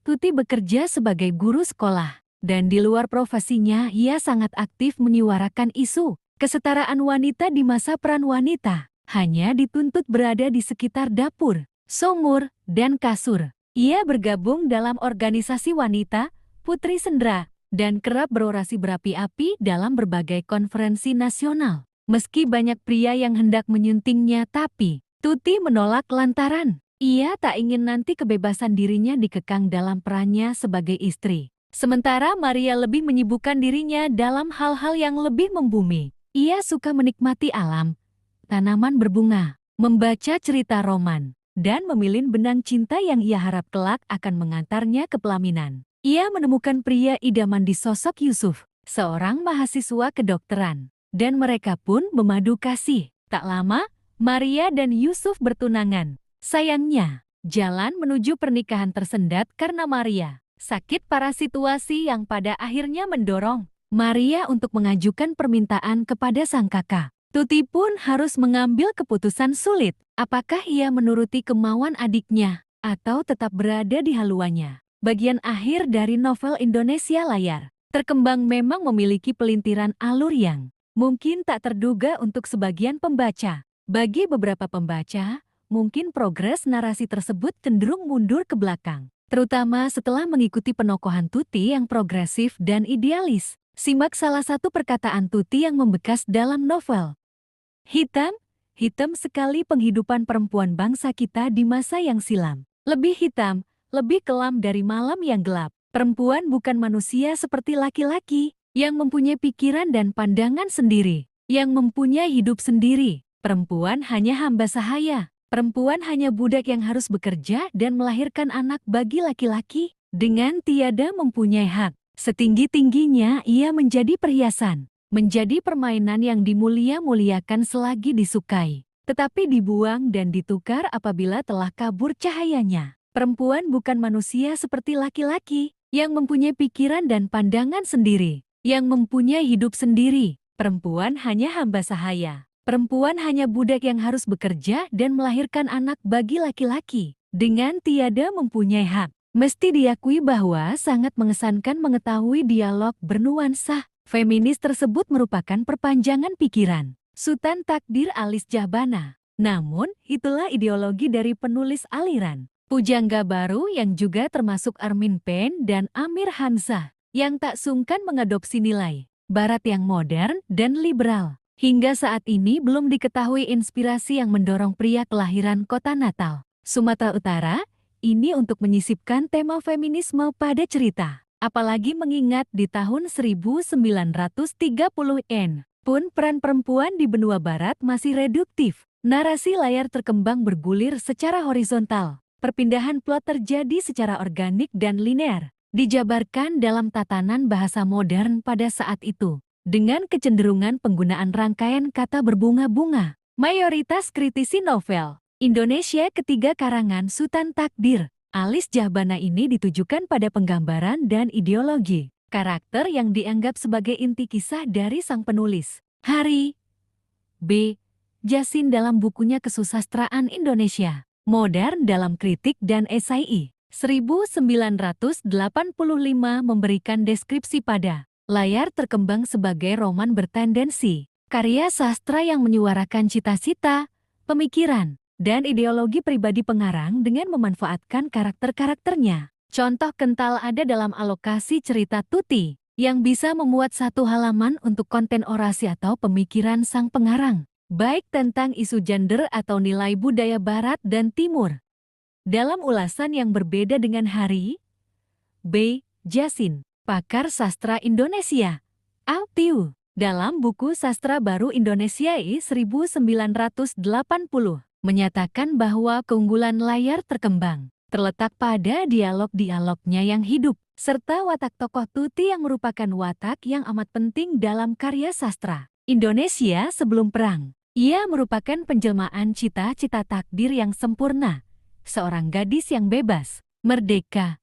Tuti bekerja sebagai guru sekolah, dan di luar profesinya ia sangat aktif menyuarakan isu kesetaraan wanita di masa peran wanita. Hanya dituntut berada di sekitar dapur, sumur, dan kasur. Ia bergabung dalam organisasi wanita, Putri Sendra, dan kerap berorasi berapi-api dalam berbagai konferensi nasional. Meski banyak pria yang hendak menyuntingnya, tapi Tuti menolak lantaran ia tak ingin nanti kebebasan dirinya dikekang dalam perannya sebagai istri. Sementara Maria lebih menyibukkan dirinya dalam hal-hal yang lebih membumi. Ia suka menikmati alam, tanaman berbunga, membaca cerita roman, dan memilih benang cinta yang ia harap kelak akan mengantarnya ke pelaminan. Ia menemukan pria idaman di sosok Yusuf, seorang mahasiswa kedokteran, dan mereka pun memadu kasih. Tak lama, Maria dan Yusuf bertunangan. Sayangnya, jalan menuju pernikahan tersendat karena Maria sakit parah, situasi yang pada akhirnya mendorong Maria untuk mengajukan permintaan kepada sang kakak. Tuti pun harus mengambil keputusan sulit. Apakah ia menuruti kemauan adiknya atau tetap berada di haluannya? Bagian akhir dari novel Indonesia layar terkembang memang memiliki pelintiran alur yang mungkin tak terduga untuk sebagian pembaca. Bagi beberapa pembaca, mungkin progres narasi tersebut cenderung mundur ke belakang, terutama setelah mengikuti penokohan Tuti yang progresif dan idealis. Simak salah satu perkataan Tuti yang membekas dalam novel. Hitam sekali penghidupan perempuan bangsa kita di masa yang silam. Lebih hitam, lebih kelam dari malam yang gelap. Perempuan bukan manusia seperti laki-laki, yang mempunyai pikiran dan pandangan sendiri, yang mempunyai hidup sendiri. Perempuan hanya hamba sahaya. Perempuan hanya budak yang harus bekerja dan melahirkan anak bagi laki-laki, dengan tiada mempunyai hak. Setinggi-tingginya ia menjadi perhiasan, menjadi permainan yang dimulia-muliakan selagi disukai, tetapi dibuang dan ditukar apabila telah kabur cahayanya. Perempuan bukan manusia seperti laki-laki, yang mempunyai pikiran dan pandangan sendiri, yang mempunyai hidup sendiri. Perempuan hanya hamba sahaya. Perempuan hanya budak yang harus bekerja dan melahirkan anak bagi laki-laki, dengan tiada mempunyai hak. Mesti diakui bahwa sangat mengesankan mengetahui dialog bernuansa feminis tersebut merupakan perpanjangan pikiran Sutan Takdir Alis Jahbana. Namun, itulah ideologi dari penulis aliran pujangga baru yang juga termasuk Armin Pen dan Amir Hamzah, yang tak sungkan mengadopsi nilai Barat yang modern dan liberal. Hingga saat ini belum diketahui inspirasi yang mendorong pria kelahiran kota Natal, Sumatera Utara, ini untuk menyisipkan tema feminisme pada cerita. Apalagi mengingat di tahun 1930-an pun peran perempuan di benua barat masih reduktif. Narasi layar terkembang bergulir secara horizontal. Perpindahan plot terjadi secara organik dan linear, dijabarkan dalam tatanan bahasa modern pada saat itu, dengan kecenderungan penggunaan rangkaian kata berbunga-bunga. Mayoritas kritisi novel Indonesia ketiga karangan Sutan Takdir Alis Jahbana ini ditujukan pada penggambaran dan ideologi karakter yang dianggap sebagai inti kisah dari sang penulis, Hari B. Jasin, dalam bukunya Kesusastraan Indonesia Modern dalam Kritik dan Esai 1985, memberikan deskripsi pada layar terkembang sebagai roman bertendensi karya sastra yang menyuarakan cita-cita, pemikiran, dan ideologi pribadi pengarang dengan memanfaatkan karakter-karakternya. Contoh kental ada dalam alokasi cerita Tuti, yang bisa memuat satu halaman untuk konten orasi atau pemikiran sang pengarang, baik tentang isu gender atau nilai budaya Barat dan Timur. Dalam ulasan yang berbeda dengan Hari B. Jasin, pakar sastra Indonesia, Altiu, dalam buku Sastra Baru Indonesia 1980, menyatakan bahwa keunggulan layar terkembang terletak pada dialog-dialognya yang hidup, serta watak tokoh Tuti yang merupakan watak yang amat penting dalam karya sastra Indonesia sebelum perang. Ia merupakan penjelmaan cita-cita takdir yang sempurna, seorang gadis yang bebas, merdeka,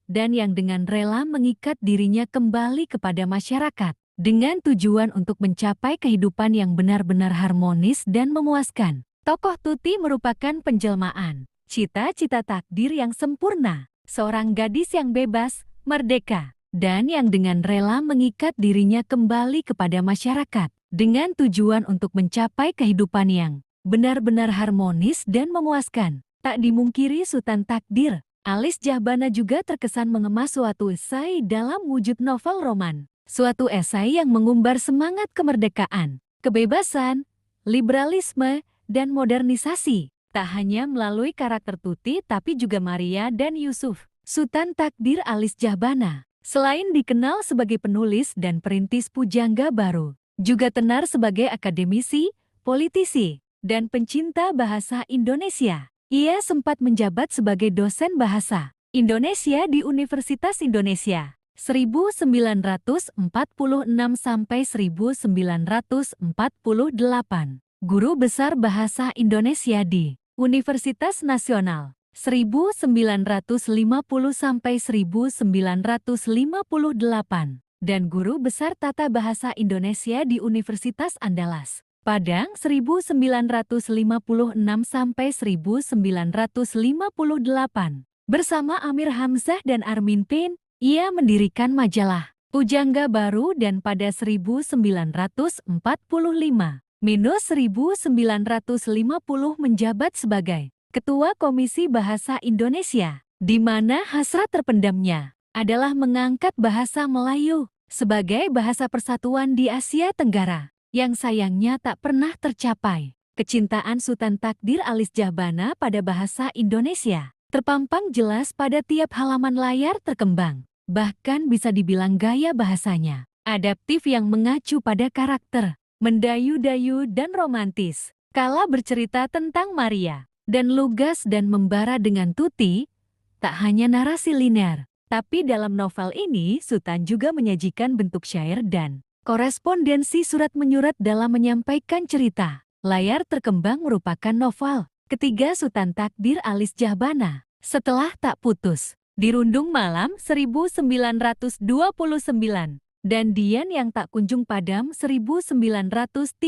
dan yang dengan rela mengikat dirinya kembali kepada masyarakat, dengan tujuan untuk mencapai kehidupan yang benar-benar harmonis dan memuaskan. Tokoh Tuti merupakan penjelmaan cita-cita takdir yang sempurna, seorang gadis yang bebas, merdeka, dan yang dengan rela mengikat dirinya kembali kepada masyarakat, dengan tujuan untuk mencapai kehidupan yang benar-benar harmonis dan memuaskan. Tak dimungkiri Sutan Takdir, Alis Jahbana juga terkesan mengemas suatu esai dalam wujud novel roman. Suatu esai yang mengumbar semangat kemerdekaan, kebebasan, liberalisme, dan modernisasi. Tak hanya melalui karakter Tuti tapi juga Maria dan Yusuf. Sutan Takdir Alis Jahbana, selain dikenal sebagai penulis dan perintis pujangga baru, juga tenar sebagai akademisi, politisi, dan pencinta bahasa Indonesia. Ia sempat menjabat sebagai dosen bahasa Indonesia di Universitas Indonesia 1946 sampai 1948. Guru besar bahasa Indonesia di Universitas Nasional 1950 sampai 1958 dan guru besar tata bahasa Indonesia di Universitas Andalas Padang 1956 sampai 1958. Bersama Amir Hamzah dan Armin Pain, ia mendirikan majalah Pujangga Baru dan pada 1945 minus 1950 menjabat sebagai Ketua Komisi Bahasa Indonesia, di mana hasrat terpendamnya adalah mengangkat bahasa Melayu sebagai bahasa persatuan di Asia Tenggara, yang sayangnya tak pernah tercapai. Kecintaan Sutan Takdir Alis Jahbana pada bahasa Indonesia terpampang jelas pada tiap halaman layar terkembang. Bahkan bisa dibilang gaya bahasanya adaptif yang mengacu pada karakter mendayu-dayu dan romantis. Kala bercerita tentang Maria dan lugas dan membara dengan Tuti, tak hanya narasi linear, tapi dalam novel ini Sutan juga menyajikan bentuk syair dan korespondensi surat menyurat dalam menyampaikan cerita. Layar terkembang merupakan novel ketiga Sutan Takdir Alis Jahbana setelah Tak Putus, Dirundung Malam 1929, dan Dian yang Tak Kunjung Padam 1932.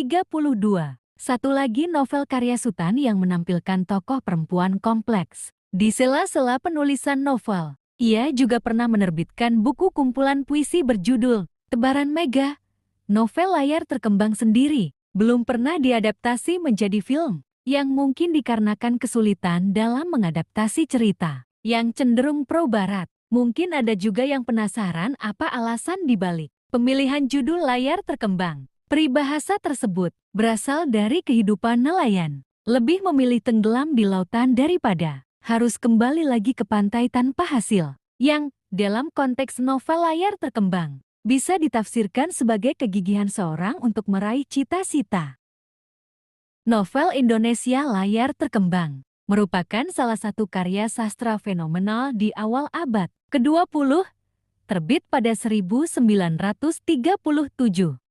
Satu lagi novel karya Sutan yang menampilkan tokoh perempuan kompleks. Di sela-sela penulisan novel, ia juga pernah menerbitkan buku kumpulan puisi berjudul Tebaran Mega. Novel layar terkembang sendiri belum pernah diadaptasi menjadi film, yang mungkin dikarenakan kesulitan dalam mengadaptasi cerita yang cenderung pro-barat. Mungkin ada juga yang penasaran apa alasan dibalik pemilihan judul layar terkembang. Peribahasa tersebut berasal dari kehidupan nelayan, lebih memilih tenggelam di lautan daripada harus kembali lagi ke pantai tanpa hasil, yang dalam konteks novel layar terkembang bisa ditafsirkan sebagai kegigihan seorang untuk meraih cita-cita. Novel Indonesia layar terkembang merupakan salah satu karya sastra fenomenal di awal abad ke-20, terbit pada 1937.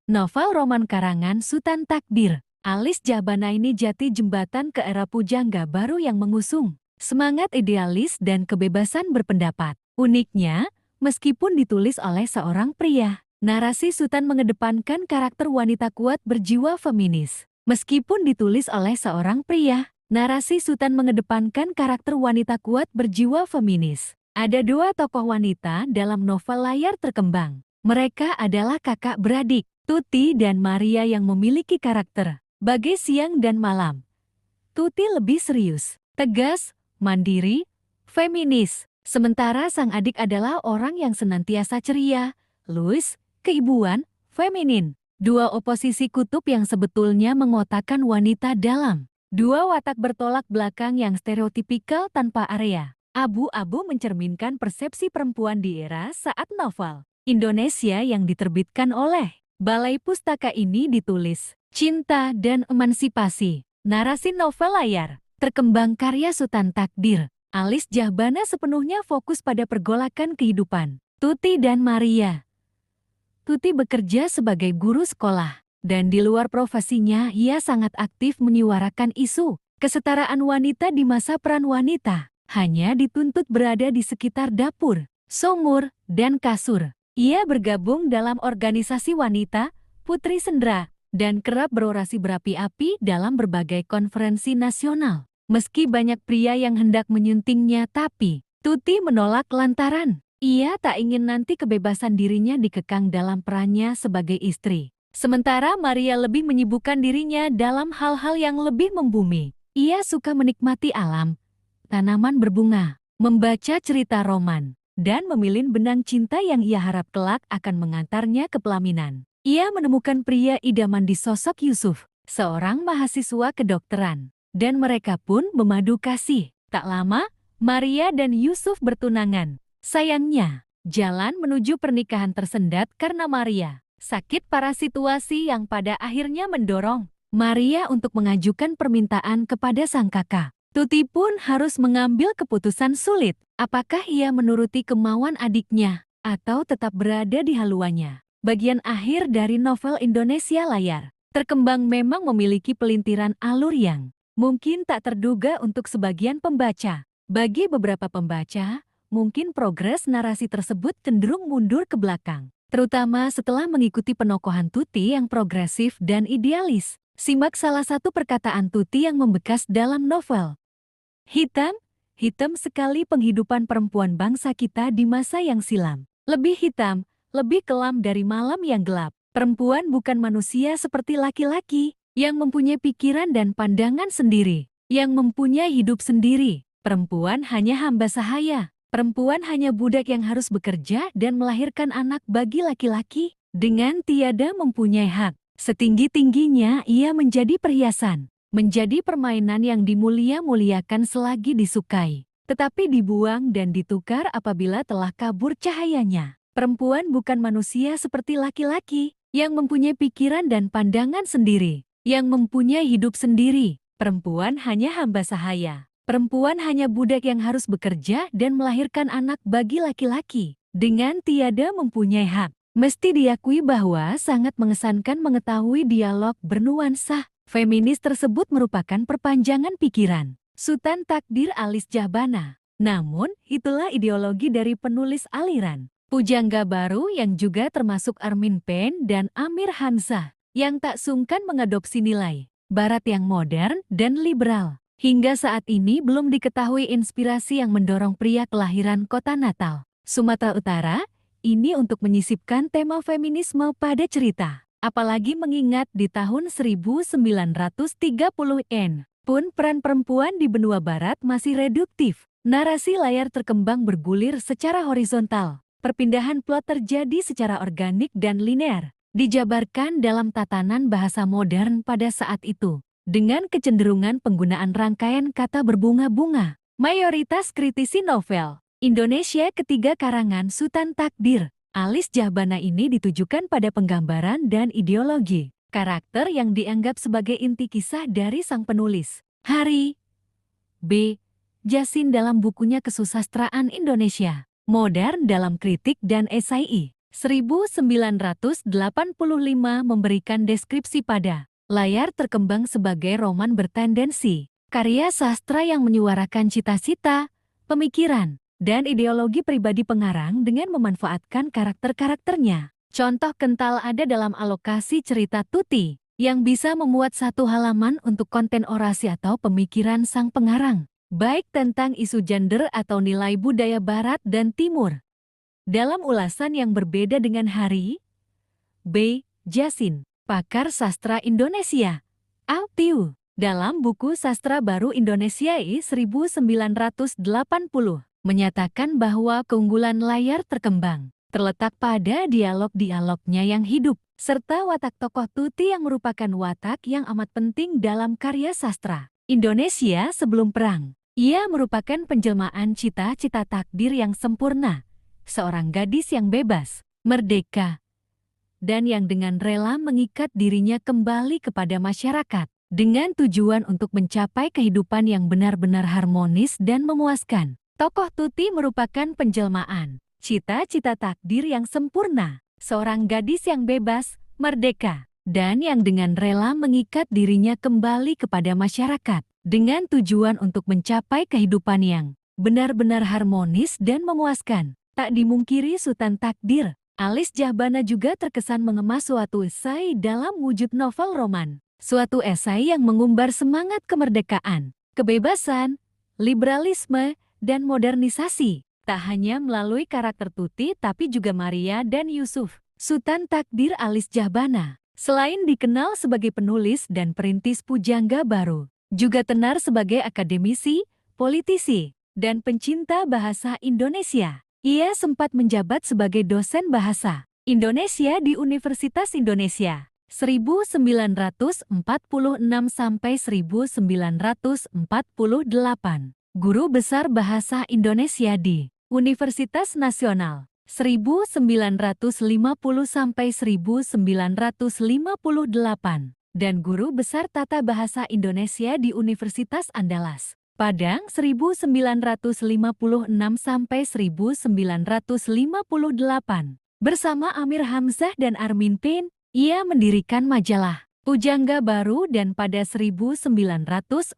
Novel roman karangan Sutan Takdir Alis Jahbana ini jati jembatan ke era pujangga baru yang mengusung semangat idealis dan kebebasan berpendapat. Uniknya, meskipun ditulis oleh seorang pria, narasi Sutan mengedepankan karakter wanita kuat berjiwa feminis. Meskipun ditulis oleh seorang pria, narasi Sutan mengedepankan karakter wanita kuat berjiwa feminis. Ada dua tokoh wanita dalam novel layar terkembang. Mereka adalah kakak beradik, Tuti dan Maria, yang memiliki karakter bagai siang dan malam. Tuti lebih serius, tegas, mandiri, feminis. Sementara sang adik adalah orang yang senantiasa ceria, luwes, keibuan, feminin. Dua oposisi kutub yang sebetulnya mengotakkan wanita dalam dua watak bertolak belakang yang stereotipikal tanpa area. Abu-abu mencerminkan persepsi perempuan di era saat novel Indonesia yang diterbitkan oleh Balai Pustaka ini ditulis. Cinta dan emansipasi. Narasi novel layar terkembang karya Sutan Takdir Alis Jahbana sepenuhnya fokus pada pergolakan kehidupan Tuti dan Maria. Tuti bekerja sebagai guru sekolah, dan di luar profesinya ia sangat aktif menyuarakan isu kesetaraan wanita di masa peran wanita hanya dituntut berada di sekitar dapur, Somur, dan Kasur. Ia bergabung dalam organisasi wanita, Putri Sendra, dan kerap berorasi berapi-api dalam berbagai konferensi nasional. Meski banyak pria yang hendak menyuntingnya, tapi Tuti menolak lantaran ia tak ingin nanti kebebasan dirinya dikekang dalam perannya sebagai istri. Sementara Maria lebih menyibukkan dirinya dalam hal-hal yang lebih membumi. Ia suka menikmati alam, tanaman berbunga, membaca cerita roman, dan memilih benang cinta yang ia harap kelak akan mengantarnya ke pelaminan. Ia menemukan pria idaman di sosok Yusuf, seorang mahasiswa kedokteran. Dan mereka pun memadu kasih. Tak lama, Maria dan Yusuf bertunangan. Sayangnya, jalan menuju pernikahan tersendat karena Maria sakit parah, situasi yang pada akhirnya mendorong Maria untuk mengajukan permintaan kepada sang kakak. Tuti pun harus mengambil keputusan sulit. Apakah ia menuruti kemauan adiknya atau tetap berada di haluannya? Bagian akhir dari novel Indonesia Layar Terkembang memang memiliki pelintiran alur yang mungkin tak terduga untuk sebagian pembaca. Bagi beberapa pembaca, mungkin progres narasi tersebut cenderung mundur ke belakang, terutama setelah mengikuti penokohan Tuti yang progresif dan idealis. Simak salah satu perkataan Tuti yang membekas dalam novel. Hitam sekali penghidupan perempuan bangsa kita di masa yang silam. Lebih hitam, lebih kelam dari malam yang gelap. Perempuan bukan manusia seperti laki-laki, yang mempunyai pikiran dan pandangan sendiri, yang mempunyai hidup sendiri. Perempuan hanya hamba sahaya. Perempuan hanya budak yang harus bekerja dan melahirkan anak bagi laki-laki, dengan tiada mempunyai hak. Setinggi-tingginya ia menjadi perhiasan, menjadi permainan yang dimulia-muliakan selagi disukai, tetapi dibuang dan ditukar apabila telah kabur cahayanya. Perempuan bukan manusia seperti laki-laki, yang mempunyai pikiran dan pandangan sendiri, yang mempunyai hidup sendiri. Perempuan hanya hamba sahaya. Perempuan hanya budak yang harus bekerja dan melahirkan anak bagi laki-laki, dengan tiada mempunyai hak. Mesti diakui bahwa sangat mengesankan mengetahui dialog bernuansa feminis tersebut merupakan perpanjangan pikiran Sutan Takdir Alice Jahbana. Namun, itulah ideologi dari penulis aliran Pujangga Baru yang juga termasuk Armin Pen dan Amir Hamzah, yang tak sungkan mengadopsi nilai Barat yang modern dan liberal. Hingga saat ini belum diketahui inspirasi yang mendorong pria kelahiran kota Natal, Sumatera Utara, ini untuk menyisipkan tema feminisme pada cerita. Apalagi mengingat di tahun 1930-an pun peran perempuan di benua barat masih reduktif. Narasi layar terkembang bergulir secara horizontal. Perpindahan plot terjadi secara organik dan linear, dijabarkan dalam tatanan bahasa modern pada saat itu, dengan kecenderungan penggunaan rangkaian kata berbunga-bunga. Mayoritas kritisi novel Indonesia ketiga karangan Sutan Takdir Alice Jahbana ini ditujukan pada penggambaran dan ideologi karakter yang dianggap sebagai inti kisah dari sang penulis, Hari B. Jasin, dalam bukunya Kesusastraan Indonesia Modern dalam Kritik dan Esai 1985 memberikan deskripsi pada layar terkembang sebagai roman bertendensi karya sastra yang menyuarakan cita-cita, pemikiran, dan ideologi pribadi pengarang dengan memanfaatkan karakter-karakternya. Contoh kental ada dalam alokasi cerita Tuti, yang bisa memuat satu halaman untuk konten orasi atau pemikiran sang pengarang, baik tentang isu gender atau nilai budaya Barat dan Timur. Dalam ulasan yang berbeda dengan Hari B. Jasin, pakar sastra Indonesia, Altiu, dalam buku Sastra Baru Indonesia 1980, menyatakan bahwa keunggulan layar terkembang terletak pada dialog-dialognya yang hidup, serta watak tokoh Tuti yang merupakan watak yang amat penting dalam karya sastra Indonesia sebelum perang. Ia merupakan penjelmaan cita-cita takdir yang sempurna, seorang gadis yang bebas, merdeka, dan yang dengan rela mengikat dirinya kembali kepada masyarakat, dengan tujuan untuk mencapai kehidupan yang benar-benar harmonis dan memuaskan. Tokoh Tuti merupakan penjelmaan cita-cita takdir yang sempurna, seorang gadis yang bebas, merdeka, dan yang dengan rela mengikat dirinya kembali kepada masyarakat, dengan tujuan untuk mencapai kehidupan yang benar-benar harmonis dan memuaskan. Tak dimungkiri Sutan Takdir, Alis Jahbana juga terkesan mengemas suatu esai dalam wujud novel roman. Suatu esai yang mengumbar semangat kemerdekaan, kebebasan, liberalisme, dan modernisasi. Tak hanya melalui karakter Tuti tapi juga Maria dan Yusuf. Sutan Takdir Alis Jahbana, selain dikenal sebagai penulis dan perintis pujangga baru, juga tenar sebagai akademisi, politisi, dan pencinta bahasa Indonesia. Ia sempat menjabat sebagai dosen bahasa Indonesia di Universitas Indonesia 1946 sampai 1948, guru besar bahasa Indonesia di Universitas Nasional 1950 sampai 1958, dan guru besar tata bahasa Indonesia di Universitas Andalas Padang 1956 sampai 1958. Bersama Amir Hamzah dan Armin Pain, ia mendirikan majalah Pujangga Baru dan pada 1945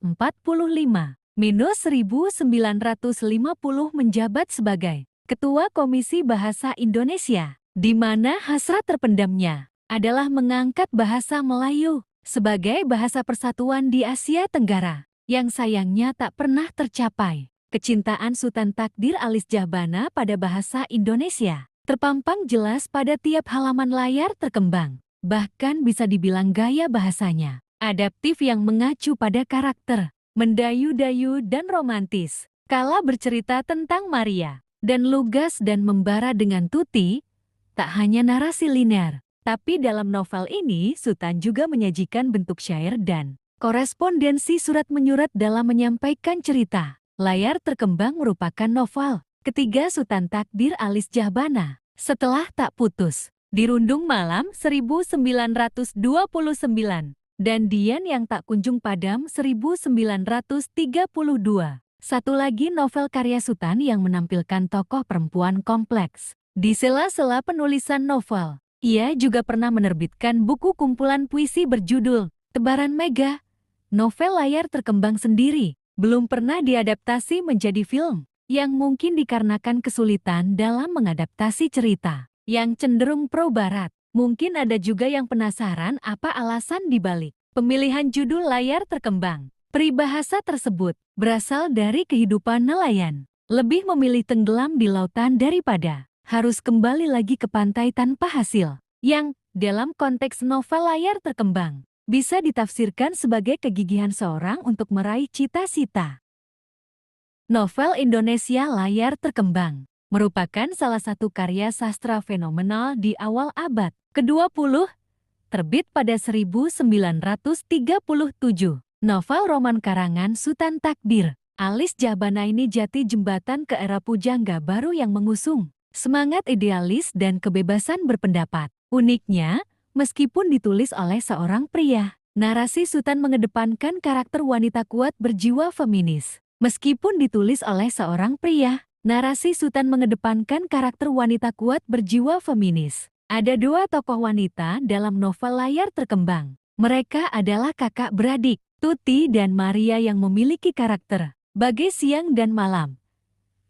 minus 1950 menjabat sebagai Ketua Komisi Bahasa Indonesia, di mana hasrat terpendamnya adalah mengangkat bahasa Melayu sebagai bahasa persatuan di Asia Tenggara, yang sayangnya tak pernah tercapai. Kecintaan Sutan Takdir Alis Jahbana pada bahasa Indonesia terpampang jelas pada tiap halaman layar terkembang. Bahkan bisa dibilang gaya bahasanya adaptif yang mengacu pada karakter, mendayu-dayu dan romantis. Kala bercerita tentang Maria dan lugas dan membara dengan Tuti, tak hanya narasi linear, tapi dalam novel ini Sutan juga menyajikan bentuk syair dan korespondensi surat menyurat dalam menyampaikan cerita. Layar terkembang merupakan novel ketiga Sutan Takdir Alis Jahbana setelah Tak Putus, Dirundung Malam 1929, dan Dian yang Tak Kunjung Padam 1932. Satu lagi novel karya Sutan yang menampilkan tokoh perempuan kompleks. Di sela-sela penulisan novel, ia juga pernah menerbitkan buku kumpulan puisi berjudul Tebaran Mega. Novel layar terkembang sendiri, belum pernah diadaptasi menjadi film, yang mungkin dikarenakan kesulitan dalam mengadaptasi cerita yang cenderung pro-barat. Mungkin ada juga yang penasaran apa alasan dibalik pemilihan judul layar terkembang. Peribahasa tersebut berasal dari kehidupan nelayan, lebih memilih tenggelam di lautan daripada harus kembali lagi ke pantai tanpa hasil, yang dalam konteks novel layar terkembang bisa ditafsirkan sebagai kegigihan seorang untuk meraih cita-cita. Novel Indonesia layar terkembang merupakan salah satu karya sastra fenomenal di awal abad ke-20, terbit pada 1937. Novel roman karangan Sutan Takdir Alis Jahbana ini jati jembatan ke era pujangga baru yang mengusung semangat idealis dan kebebasan berpendapat. Uniknya, meskipun ditulis oleh seorang pria, narasi Sutan mengedepankan karakter wanita kuat berjiwa feminis. Meskipun ditulis oleh seorang pria, narasi Sutan mengedepankan karakter wanita kuat berjiwa feminis. Ada dua tokoh wanita dalam novel layar terkembang. Mereka adalah kakak beradik, Tuti dan Maria, yang memiliki karakter bagai siang dan malam.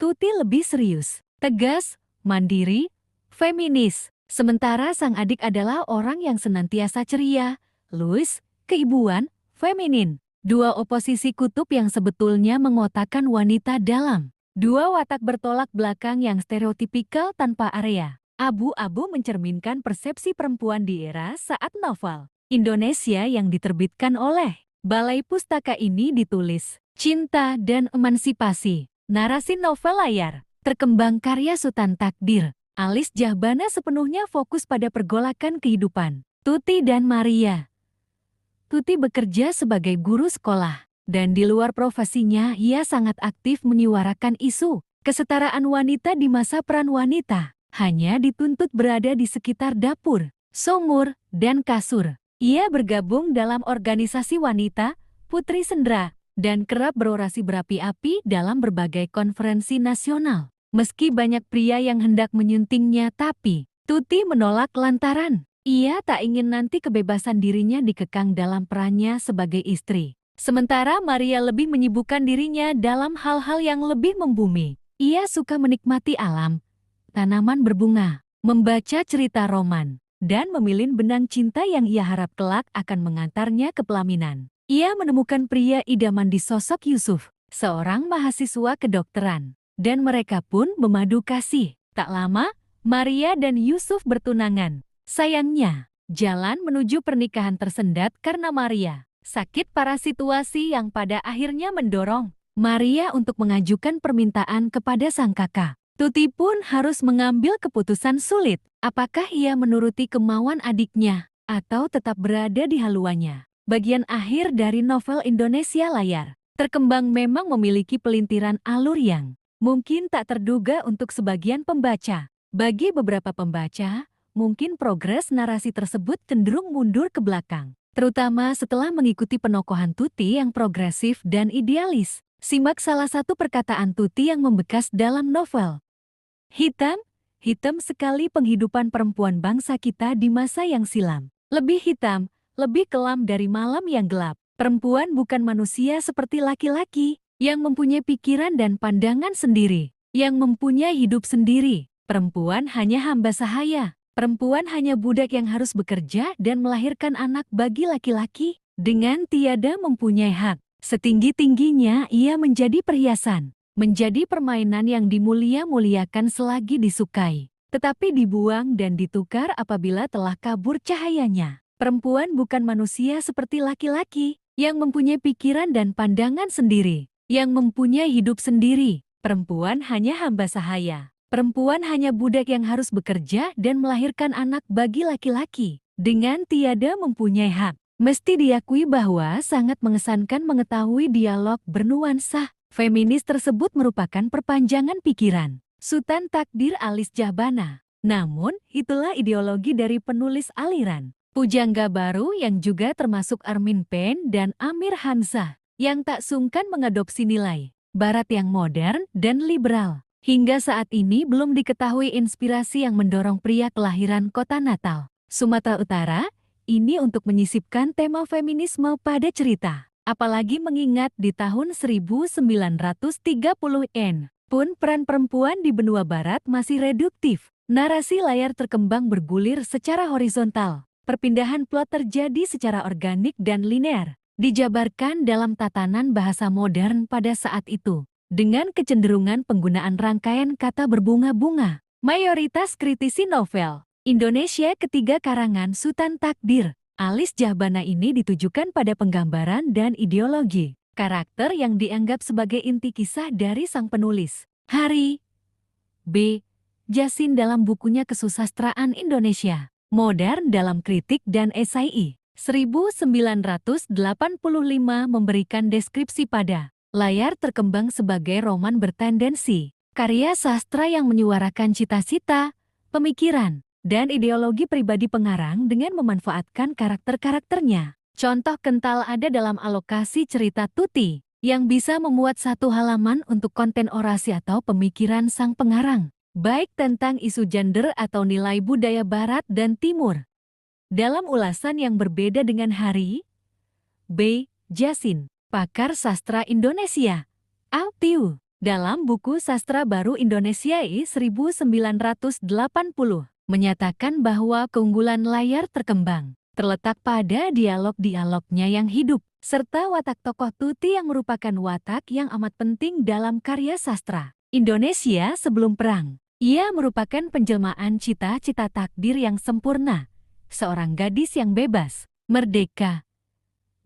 Tuti lebih serius, tegas, mandiri, feminis. Sementara sang adik adalah orang yang senantiasa ceria, luwes, keibuan, feminin. Dua oposisi kutub yang sebetulnya mengotakkan wanita dalam dua watak bertolak belakang yang stereotipikal tanpa area. Abu-abu mencerminkan persepsi perempuan di era saat novel Indonesia yang diterbitkan oleh Balai Pustaka ini ditulis. Cinta dan emansipasi. Narasi novel layar terkembang karya Sutan Takdir Alis Jahbana sepenuhnya fokus pada pergolakan kehidupan Tuti dan Maria. Tuti bekerja sebagai guru sekolah, dan di luar profesinya ia sangat aktif menyuarakan isu kesetaraan wanita di masa peran wanita hanya dituntut berada di sekitar dapur, sumur, dan kasur. Ia bergabung dalam organisasi wanita, Putri Sendra, dan kerap berorasi berapi-api dalam berbagai konferensi nasional. Meski banyak pria yang hendak menyuntingnya, tapi Tuti menolak lantaran ia tak ingin nanti kebebasan dirinya dikekang dalam perannya sebagai istri. Sementara Maria lebih menyibukkan dirinya dalam hal-hal yang lebih membumi. Ia suka menikmati alam, tanaman berbunga, membaca cerita roman, dan memilih benang cinta yang ia harap kelak akan mengantarnya ke pelaminan. Ia menemukan pria idaman di sosok Yusuf, seorang mahasiswa kedokteran, dan mereka pun memadu kasih. Tak lama, Maria dan Yusuf bertunangan. Sayangnya, jalan menuju pernikahan tersendat karena Maria sakit parah, situasi yang pada akhirnya mendorong Maria untuk mengajukan permintaan kepada sang kakak. Tuti pun harus mengambil keputusan sulit. Apakah ia menuruti kemauan adiknya atau tetap berada di haluannya? Bagian akhir dari novel Indonesia Layar Terkembang memang memiliki pelintiran alur yang mungkin tak terduga untuk sebagian pembaca. Bagi beberapa pembaca, mungkin progres narasi tersebut cenderung mundur ke belakang, terutama setelah mengikuti penokohan Tuti yang progresif dan idealis. Simak salah satu perkataan Tuti yang membekas dalam novel. Hitam sekali penghidupan perempuan bangsa kita di masa yang silam. Lebih hitam, lebih kelam dari malam yang gelap. Perempuan bukan manusia seperti laki-laki, yang mempunyai pikiran dan pandangan sendiri, yang mempunyai hidup sendiri. Perempuan hanya hamba sahaya. Perempuan hanya budak yang harus bekerja dan melahirkan anak bagi laki-laki, dengan tiada mempunyai hak. Setinggi-tingginya ia menjadi perhiasan, menjadi permainan yang dimulia-muliakan selagi disukai, tetapi dibuang dan ditukar apabila telah kabur cahayanya. Perempuan bukan manusia seperti laki-laki, yang mempunyai pikiran dan pandangan sendiri, yang mempunyai hidup sendiri. Perempuan hanya hamba sahaya. Perempuan hanya budak yang harus bekerja dan melahirkan anak bagi laki-laki, dengan tiada mempunyai hak. Mesti diakui bahwa sangat mengesankan mengetahui dialog bernuansa feminis tersebut merupakan perpanjangan pikiran Sutan Takdir Alice Jahbana. Namun, itulah ideologi dari penulis aliran Pujangga Baru yang juga termasuk Armin Pen dan Amir Hamzah, yang tak sungkan mengadopsi nilai Barat yang modern dan liberal. Hingga saat ini belum diketahui inspirasi yang mendorong pria kelahiran kota Natal, Sumatera Utara, ini untuk menyisipkan tema feminisme pada cerita. Apalagi mengingat di tahun 1930-an pun peran perempuan di benua barat masih reduktif. Narasi layar terkembang bergulir secara horizontal. Perpindahan plot terjadi secara organik dan linear, dijabarkan dalam tatanan bahasa modern pada saat itu, dengan kecenderungan penggunaan rangkaian kata berbunga-bunga. Mayoritas kritisi novel Indonesia ketiga karangan Sutan Takdir Alice Jahbana ini ditujukan pada penggambaran dan ideologi karakter yang dianggap sebagai inti kisah dari sang penulis, Hari B. Jasin, dalam bukunya Kesusastraan Indonesia Modern dalam Kritik dan Esai 1985, memberikan deskripsi pada layar terkembang sebagai roman bertendensi karya sastra yang menyuarakan cita-cita, pemikiran, dan ideologi pribadi pengarang dengan memanfaatkan karakter-karakternya. Contoh kental ada dalam alokasi cerita Tuti, yang bisa memuat satu halaman untuk konten orasi atau pemikiran sang pengarang, baik tentang isu gender atau nilai budaya Barat dan Timur. Dalam ulasan yang berbeda dengan Hari B. Jasin, pakar sastra Indonesia, Altiu, dalam buku Sastra Baru Indonesia 1980, menyatakan bahwa keunggulan layar terkembang terletak pada dialog-dialognya yang hidup, serta watak tokoh Tuti yang merupakan watak yang amat penting dalam karya sastra Indonesia sebelum perang. Ia merupakan penjelmaan cita-cita takdir yang sempurna, seorang gadis yang bebas, merdeka,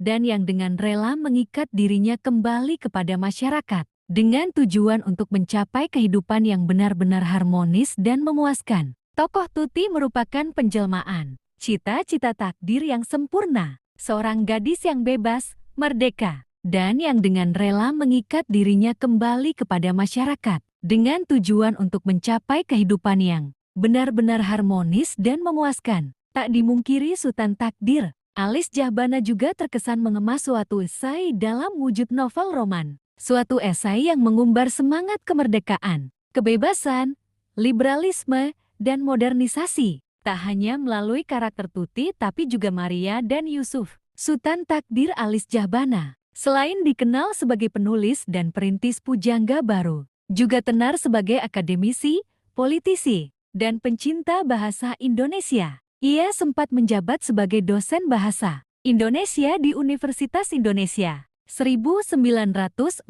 dan yang dengan rela mengikat dirinya kembali kepada masyarakat, dengan tujuan untuk mencapai kehidupan yang benar-benar harmonis dan memuaskan. Tokoh Tuti merupakan penjelmaan cita-cita takdir yang sempurna, seorang gadis yang bebas, merdeka, dan yang dengan rela mengikat dirinya kembali kepada masyarakat, dengan tujuan untuk mencapai kehidupan yang benar-benar harmonis dan memuaskan. Tak dimungkiri Sutan Takdir Alice Jahbana juga terkesan mengemas suatu esai dalam wujud novel roman. Suatu esai yang mengumbar semangat kemerdekaan, kebebasan, liberalisme, dan modernisasi. Tak hanya melalui karakter Tuti tapi juga Maria dan Yusuf. Sutan Takdir Alice Jahbana, selain dikenal sebagai penulis dan perintis Pujangga Baru, juga tenar sebagai akademisi, politisi, dan pencinta bahasa Indonesia. Ia sempat menjabat sebagai dosen bahasa Indonesia di Universitas Indonesia 1946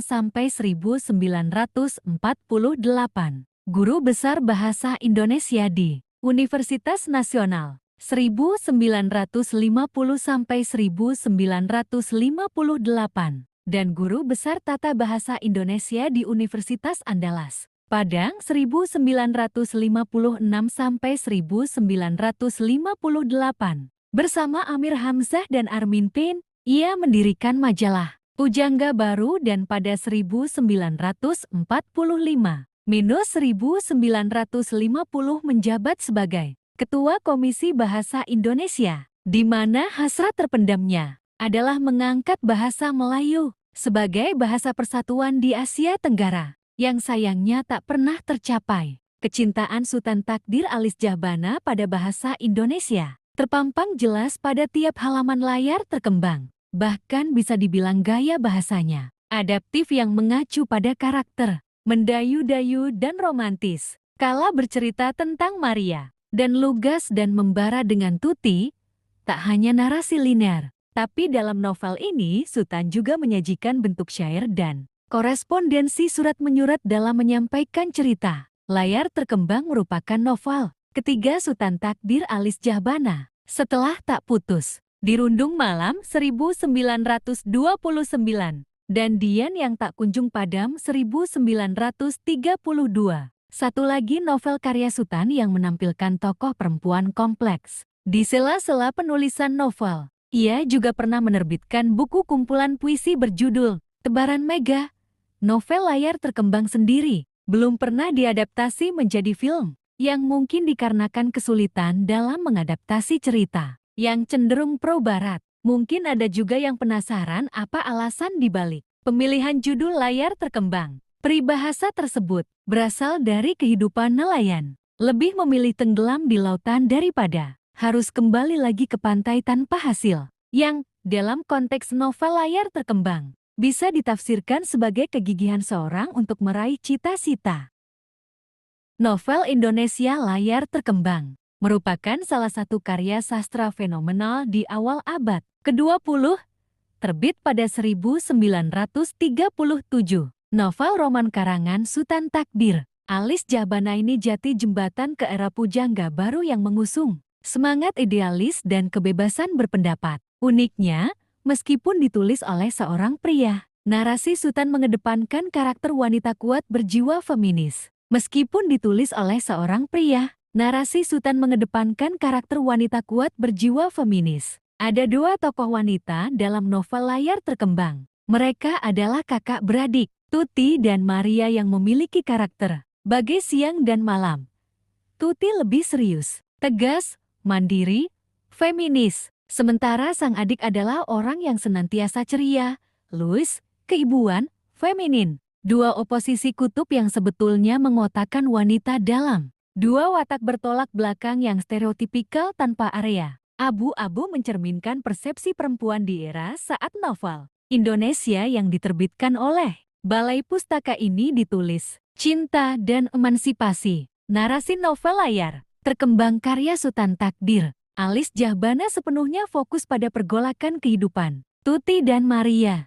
sampai 1948. Guru besar bahasa Indonesia di Universitas Nasional 1950 sampai 1958 dan guru besar tata bahasa Indonesia di Universitas Andalas Padang 1956 sampai 1958. Bersama Amir Hamzah dan Armin Pin, ia mendirikan majalah Pujangga Baru dan pada 1945-1950 menjabat sebagai Ketua Komisi Bahasa Indonesia, di mana hasrat terpendamnya adalah mengangkat bahasa Melayu sebagai bahasa persatuan di Asia Tenggara, yang sayangnya tak pernah tercapai. Kecintaan Sutan Takdir Alis Jahbana pada bahasa Indonesia terpampang jelas pada tiap halaman layar terkembang. Bahkan bisa dibilang gaya bahasanya adaptif yang mengacu pada karakter, mendayu-dayu dan romantis. Kala bercerita tentang Maria dan lugas dan membara dengan Tuti, tak hanya narasi linear, tapi dalam novel ini Sutan juga menyajikan bentuk syair dan korespondensi surat menyurat dalam menyampaikan cerita. Layar terkembang merupakan novel ketiga Sutan Takdir Alis Jahbana setelah Tak Putus, Dirundung Malam 1929, dan Dian yang Tak Kunjung Padam 1932. Satu lagi novel karya Sutan yang menampilkan tokoh perempuan kompleks. Di sela-sela penulisan novel, ia juga pernah menerbitkan buku kumpulan puisi berjudul Tebaran Mega. Novel layar terkembang sendiri belum pernah diadaptasi menjadi film, yang mungkin dikarenakan kesulitan dalam mengadaptasi cerita yang cenderung pro-barat. Mungkin ada juga yang penasaran apa alasan dibalik pemilihan judul layar terkembang. Peribahasa tersebut berasal dari kehidupan nelayan, lebih memilih tenggelam di lautan daripada harus kembali lagi ke pantai tanpa hasil, yang dalam konteks novel layar terkembang bisa ditafsirkan sebagai kegigihan seorang untuk meraih cita-cita. Novel Indonesia layar terkembang merupakan salah satu karya sastra fenomenal di awal abad ke-20, terbit pada 1937. Novel roman karangan Sutan Takdir Alis Jahbana ini jati jembatan ke era Pujangga Baru yang mengusung semangat idealis dan kebebasan berpendapat. Uniknya, meskipun ditulis oleh seorang pria, narasi Sutan mengedepankan karakter wanita kuat berjiwa feminis. Meskipun ditulis oleh seorang pria, narasi Sutan mengedepankan karakter wanita kuat berjiwa feminis. Ada dua tokoh wanita dalam novel layar terkembang. Mereka adalah kakak beradik, Tuti dan Maria, yang memiliki karakter bagai siang dan malam. Tuti lebih serius, tegas, mandiri, feminis. Sementara sang adik adalah orang yang senantiasa ceria, luwes, keibuan, feminin. Dua oposisi kutub yang sebetulnya mengotakkan wanita dalam dua watak bertolak belakang yang stereotipikal tanpa area. Abu-abu mencerminkan persepsi perempuan di era saat novel Indonesia yang diterbitkan oleh Balai Pustaka ini ditulis. Cinta dan emansipasi. Narasi novel layar terkembang karya Sutan Takdir Alis Jahbana sepenuhnya fokus pada pergolakan kehidupan Tuti dan Maria.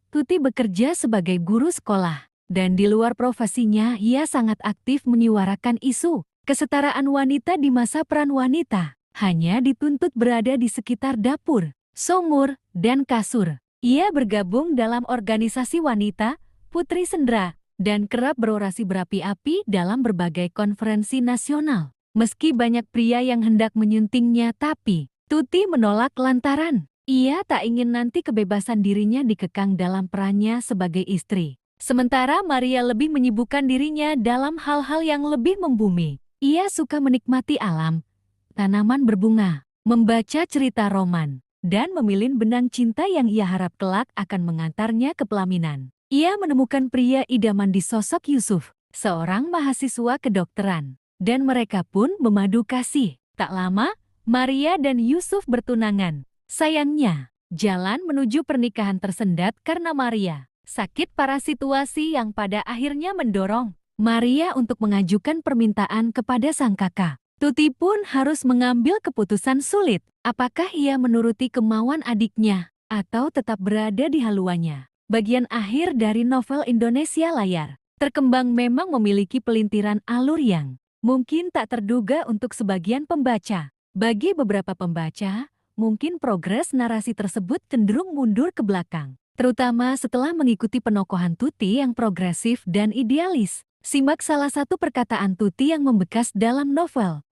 Tuti bekerja sebagai guru sekolah, dan di luar profesinya ia sangat aktif menyuarakan isu kesetaraan wanita di masa peran wanita hanya dituntut berada di sekitar dapur, sumur, dan kasur. Ia bergabung dalam organisasi wanita, Putri Sendra, dan kerap berorasi berapi-api dalam berbagai konferensi nasional. Meski banyak pria yang hendak menyuntingnya, tapi Tuti menolak lantaran ia tak ingin nanti kebebasan dirinya dikekang dalam perannya sebagai istri. Sementara Maria lebih menyibukkan dirinya dalam hal-hal yang lebih membumi. Ia suka menikmati alam, tanaman berbunga, membaca cerita roman, dan memilih benang cinta yang ia harap kelak akan mengantarnya ke pelaminan. Ia menemukan pria idaman di sosok Yusuf, seorang mahasiswa kedokteran. Dan mereka pun memadu kasih. Tak lama, Maria dan Yusuf bertunangan. Sayangnya, jalan menuju pernikahan tersendat karena Maria sakit parah, situasi yang pada akhirnya mendorong Maria untuk mengajukan permintaan kepada sang kakak. Tuti pun harus mengambil keputusan sulit. Apakah ia menuruti kemauan adiknya atau tetap berada di haluannya? Bagian akhir dari novel Indonesia Layar Terkembang memang memiliki pelintiran alur yang mungkin tak terduga untuk sebagian pembaca. Bagi beberapa pembaca, mungkin progres narasi tersebut cenderung mundur ke belakang, terutama setelah mengikuti penokohan Tuti yang progresif dan idealis. Simak salah satu perkataan Tuti yang membekas dalam novel.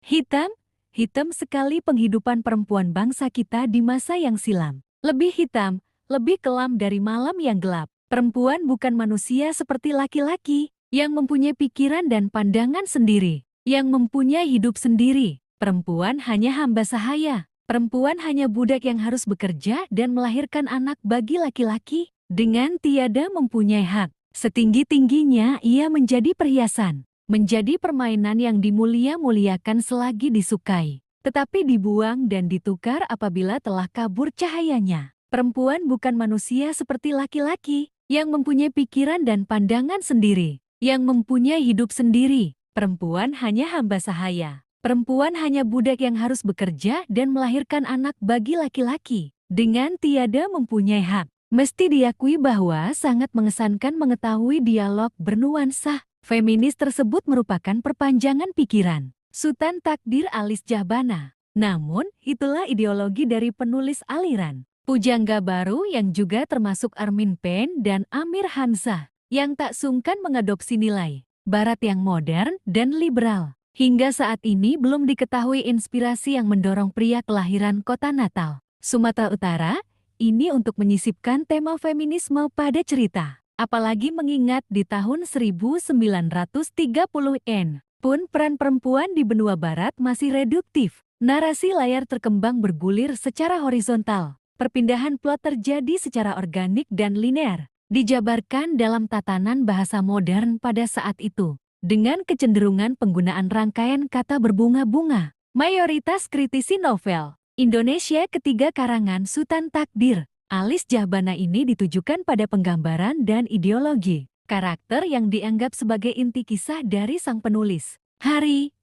Hitam, hitam sekali penghidupan perempuan bangsa kita di masa yang silam. Lebih hitam, lebih kelam dari malam yang gelap. Perempuan bukan manusia seperti laki-laki, yang mempunyai pikiran dan pandangan sendiri, yang mempunyai hidup sendiri. Perempuan hanya hamba sahaya. Perempuan hanya budak yang harus bekerja dan melahirkan anak bagi laki-laki, dengan tiada mempunyai hak. Setinggi-tingginya ia menjadi perhiasan, menjadi permainan yang dimulia-muliakan selagi disukai, tetapi dibuang dan ditukar apabila telah kabur cahayanya. Perempuan bukan manusia seperti laki-laki, yang mempunyai pikiran dan pandangan sendiri, yang mempunyai hidup sendiri. Perempuan hanya hamba sahaya. Perempuan hanya budak yang harus bekerja dan melahirkan anak bagi laki-laki, dengan tiada mempunyai hak. Mesti diakui bahwa sangat mengesankan mengetahui dialog bernuansa feminis tersebut merupakan perpanjangan pikiran Sutan Takdir Alis Jahbana. Namun, itulah ideologi dari penulis aliran Pujangga Baru yang juga termasuk Armin Pen dan Amir Hamzah, yang tak sungkan mengadopsi nilai Barat yang modern dan liberal. Hingga saat ini belum diketahui inspirasi yang mendorong pria kelahiran kota Natal, Sumatera Utara, ini untuk menyisipkan tema feminisme pada cerita. Apalagi mengingat di tahun 1930-an pun peran perempuan di benua barat masih reduktif. Narasi layar terkembang bergulir secara horizontal. Perpindahan plot terjadi secara organik dan linear, dijabarkan dalam tatanan bahasa modern pada saat itu, dengan kecenderungan penggunaan rangkaian kata berbunga-bunga. Mayoritas kritisi novel Indonesia ketiga karangan Sutan Takdir Alis Jahbana ini ditujukan pada penggambaran dan ideologi karakter yang dianggap sebagai inti kisah dari sang penulis, Hari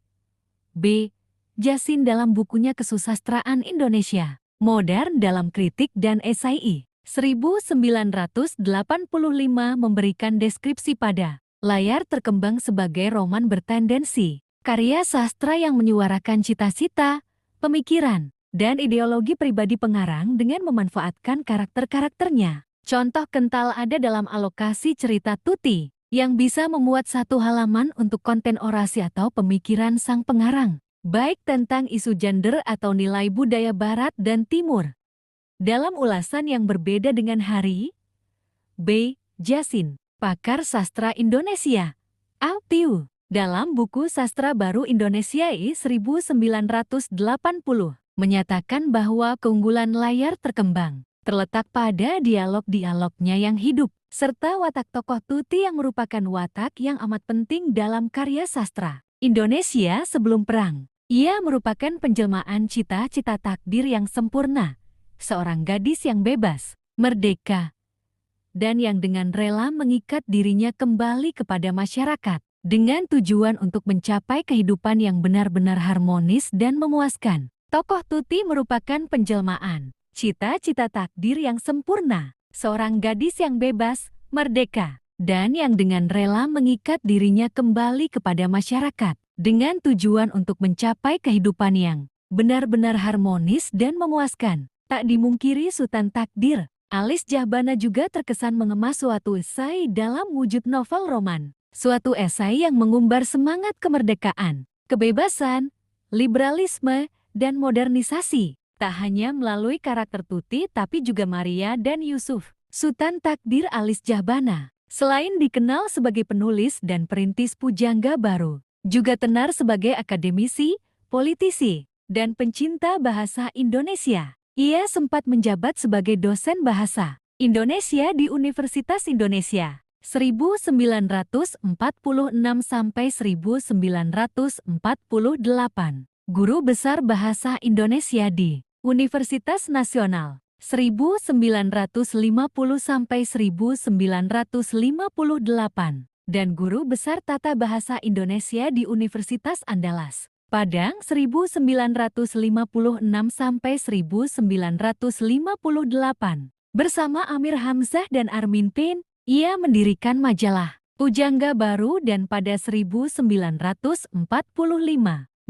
B. Jasin, dalam bukunya Kesusastraan Indonesia Modern dalam Kritik dan Esai 1985 memberikan deskripsi pada layar terkembang sebagai roman bertendensi, karya sastra yang menyuarakan cita-cita, pemikiran, dan ideologi pribadi pengarang dengan memanfaatkan karakter-karakternya. Contoh kental ada dalam alokasi cerita Tuti, yang bisa memuat satu halaman untuk konten orasi atau pemikiran sang pengarang, baik tentang isu gender atau nilai budaya Barat dan Timur. Dalam ulasan yang berbeda dengan Hari B. Jasin, pakar sastra Indonesia, Alpiu, dalam buku Sastra Baru Indonesia 1980, menyatakan bahwa keunggulan layar terkembang terletak pada dialog-dialognya yang hidup, serta watak tokoh Tuti yang merupakan watak yang amat penting dalam karya sastra Indonesia sebelum perang. Ia merupakan penjelmaan cita-cita takdir yang sempurna, seorang gadis yang bebas, merdeka, dan yang dengan rela mengikat dirinya kembali kepada masyarakat, dengan tujuan untuk mencapai kehidupan yang benar-benar harmonis dan memuaskan. Tokoh Tuti merupakan penjelmaan cita-cita takdir yang sempurna, seorang gadis yang bebas, merdeka, dan yang dengan rela mengikat dirinya kembali kepada masyarakat, dengan tujuan untuk mencapai kehidupan yang benar-benar harmonis dan memuaskan. Tak dimungkiri Sutan Takdir Alis Jahbana juga terkesan mengemas suatu esai dalam wujud novel roman. Suatu esai yang mengumbar semangat kemerdekaan, kebebasan, liberalisme, dan modernisasi. Tak hanya melalui karakter Tuti tapi juga Maria dan Yusuf. Sutan Takdir Alis Jahbana, selain dikenal sebagai penulis dan perintis Pujangga Baru, juga tenar sebagai akademisi, politisi, dan pencinta bahasa Indonesia. Ia sempat menjabat sebagai dosen bahasa Indonesia di Universitas Indonesia 1946 sampai 1948, guru besar bahasa Indonesia di Universitas Nasional 1950 sampai 1958, dan Guru Besar Tata Bahasa Indonesia di Universitas Andalas, Padang 1956–1958. Bersama Amir Hamzah dan Armin Pin, ia mendirikan majalah Pujangga Baru dan pada 1945–1950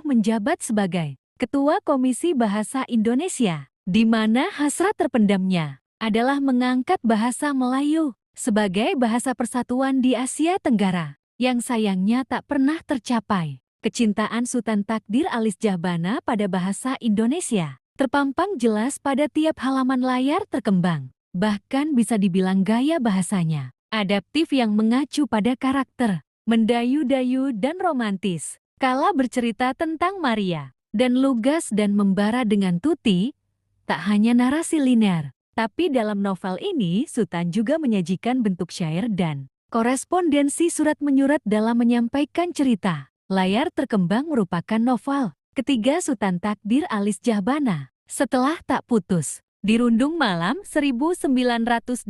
menjabat sebagai Ketua Komisi Bahasa Indonesia, di mana hasrat terpendamnya adalah mengangkat bahasa Melayu sebagai bahasa persatuan di Asia Tenggara, yang sayangnya tak pernah tercapai. Kecintaan Sutan Takdir Alis Jahbana pada bahasa Indonesia terpampang jelas pada tiap halaman layar terkembang. Bahkan bisa dibilang gaya bahasanya adaptif yang mengacu pada karakter mendayu-dayu dan romantis. Kala bercerita tentang Maria dan lugas dan membara dengan Tuti, tak hanya narasi linear, tapi dalam novel ini Sutan juga menyajikan bentuk syair dan korespondensi surat menyurat dalam menyampaikan cerita. Layar terkembang merupakan novel ketiga Sutan Takdir Alis Jahbana setelah Tak Putus, Dirundung Malam 1929,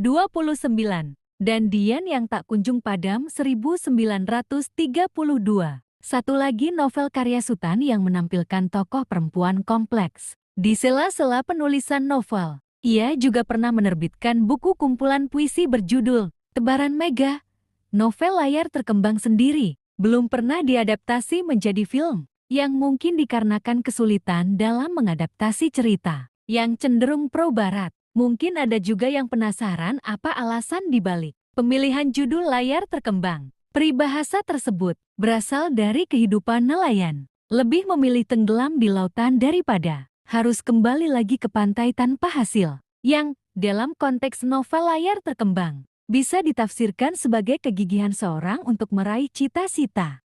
dan Dian yang Tak Kunjung Padam 1932. Satu lagi novel karya Sutan yang menampilkan tokoh perempuan kompleks. Di sela-sela penulisan novel, ia juga pernah menerbitkan buku kumpulan puisi berjudul Tebaran Mega. Novel layar terkembang sendiri, belum pernah diadaptasi menjadi film, yang mungkin dikarenakan kesulitan dalam mengadaptasi cerita yang cenderung pro-barat. Mungkin ada juga yang penasaran apa alasan dibalik pemilihan judul layar terkembang. Peribahasa tersebut berasal dari kehidupan nelayan. Lebih memilih tenggelam di lautan daripada harus kembali lagi ke pantai tanpa hasil. Yang, dalam konteks novel layar terkembang, bisa ditafsirkan sebagai kegigihan seorang untuk meraih cita-cita.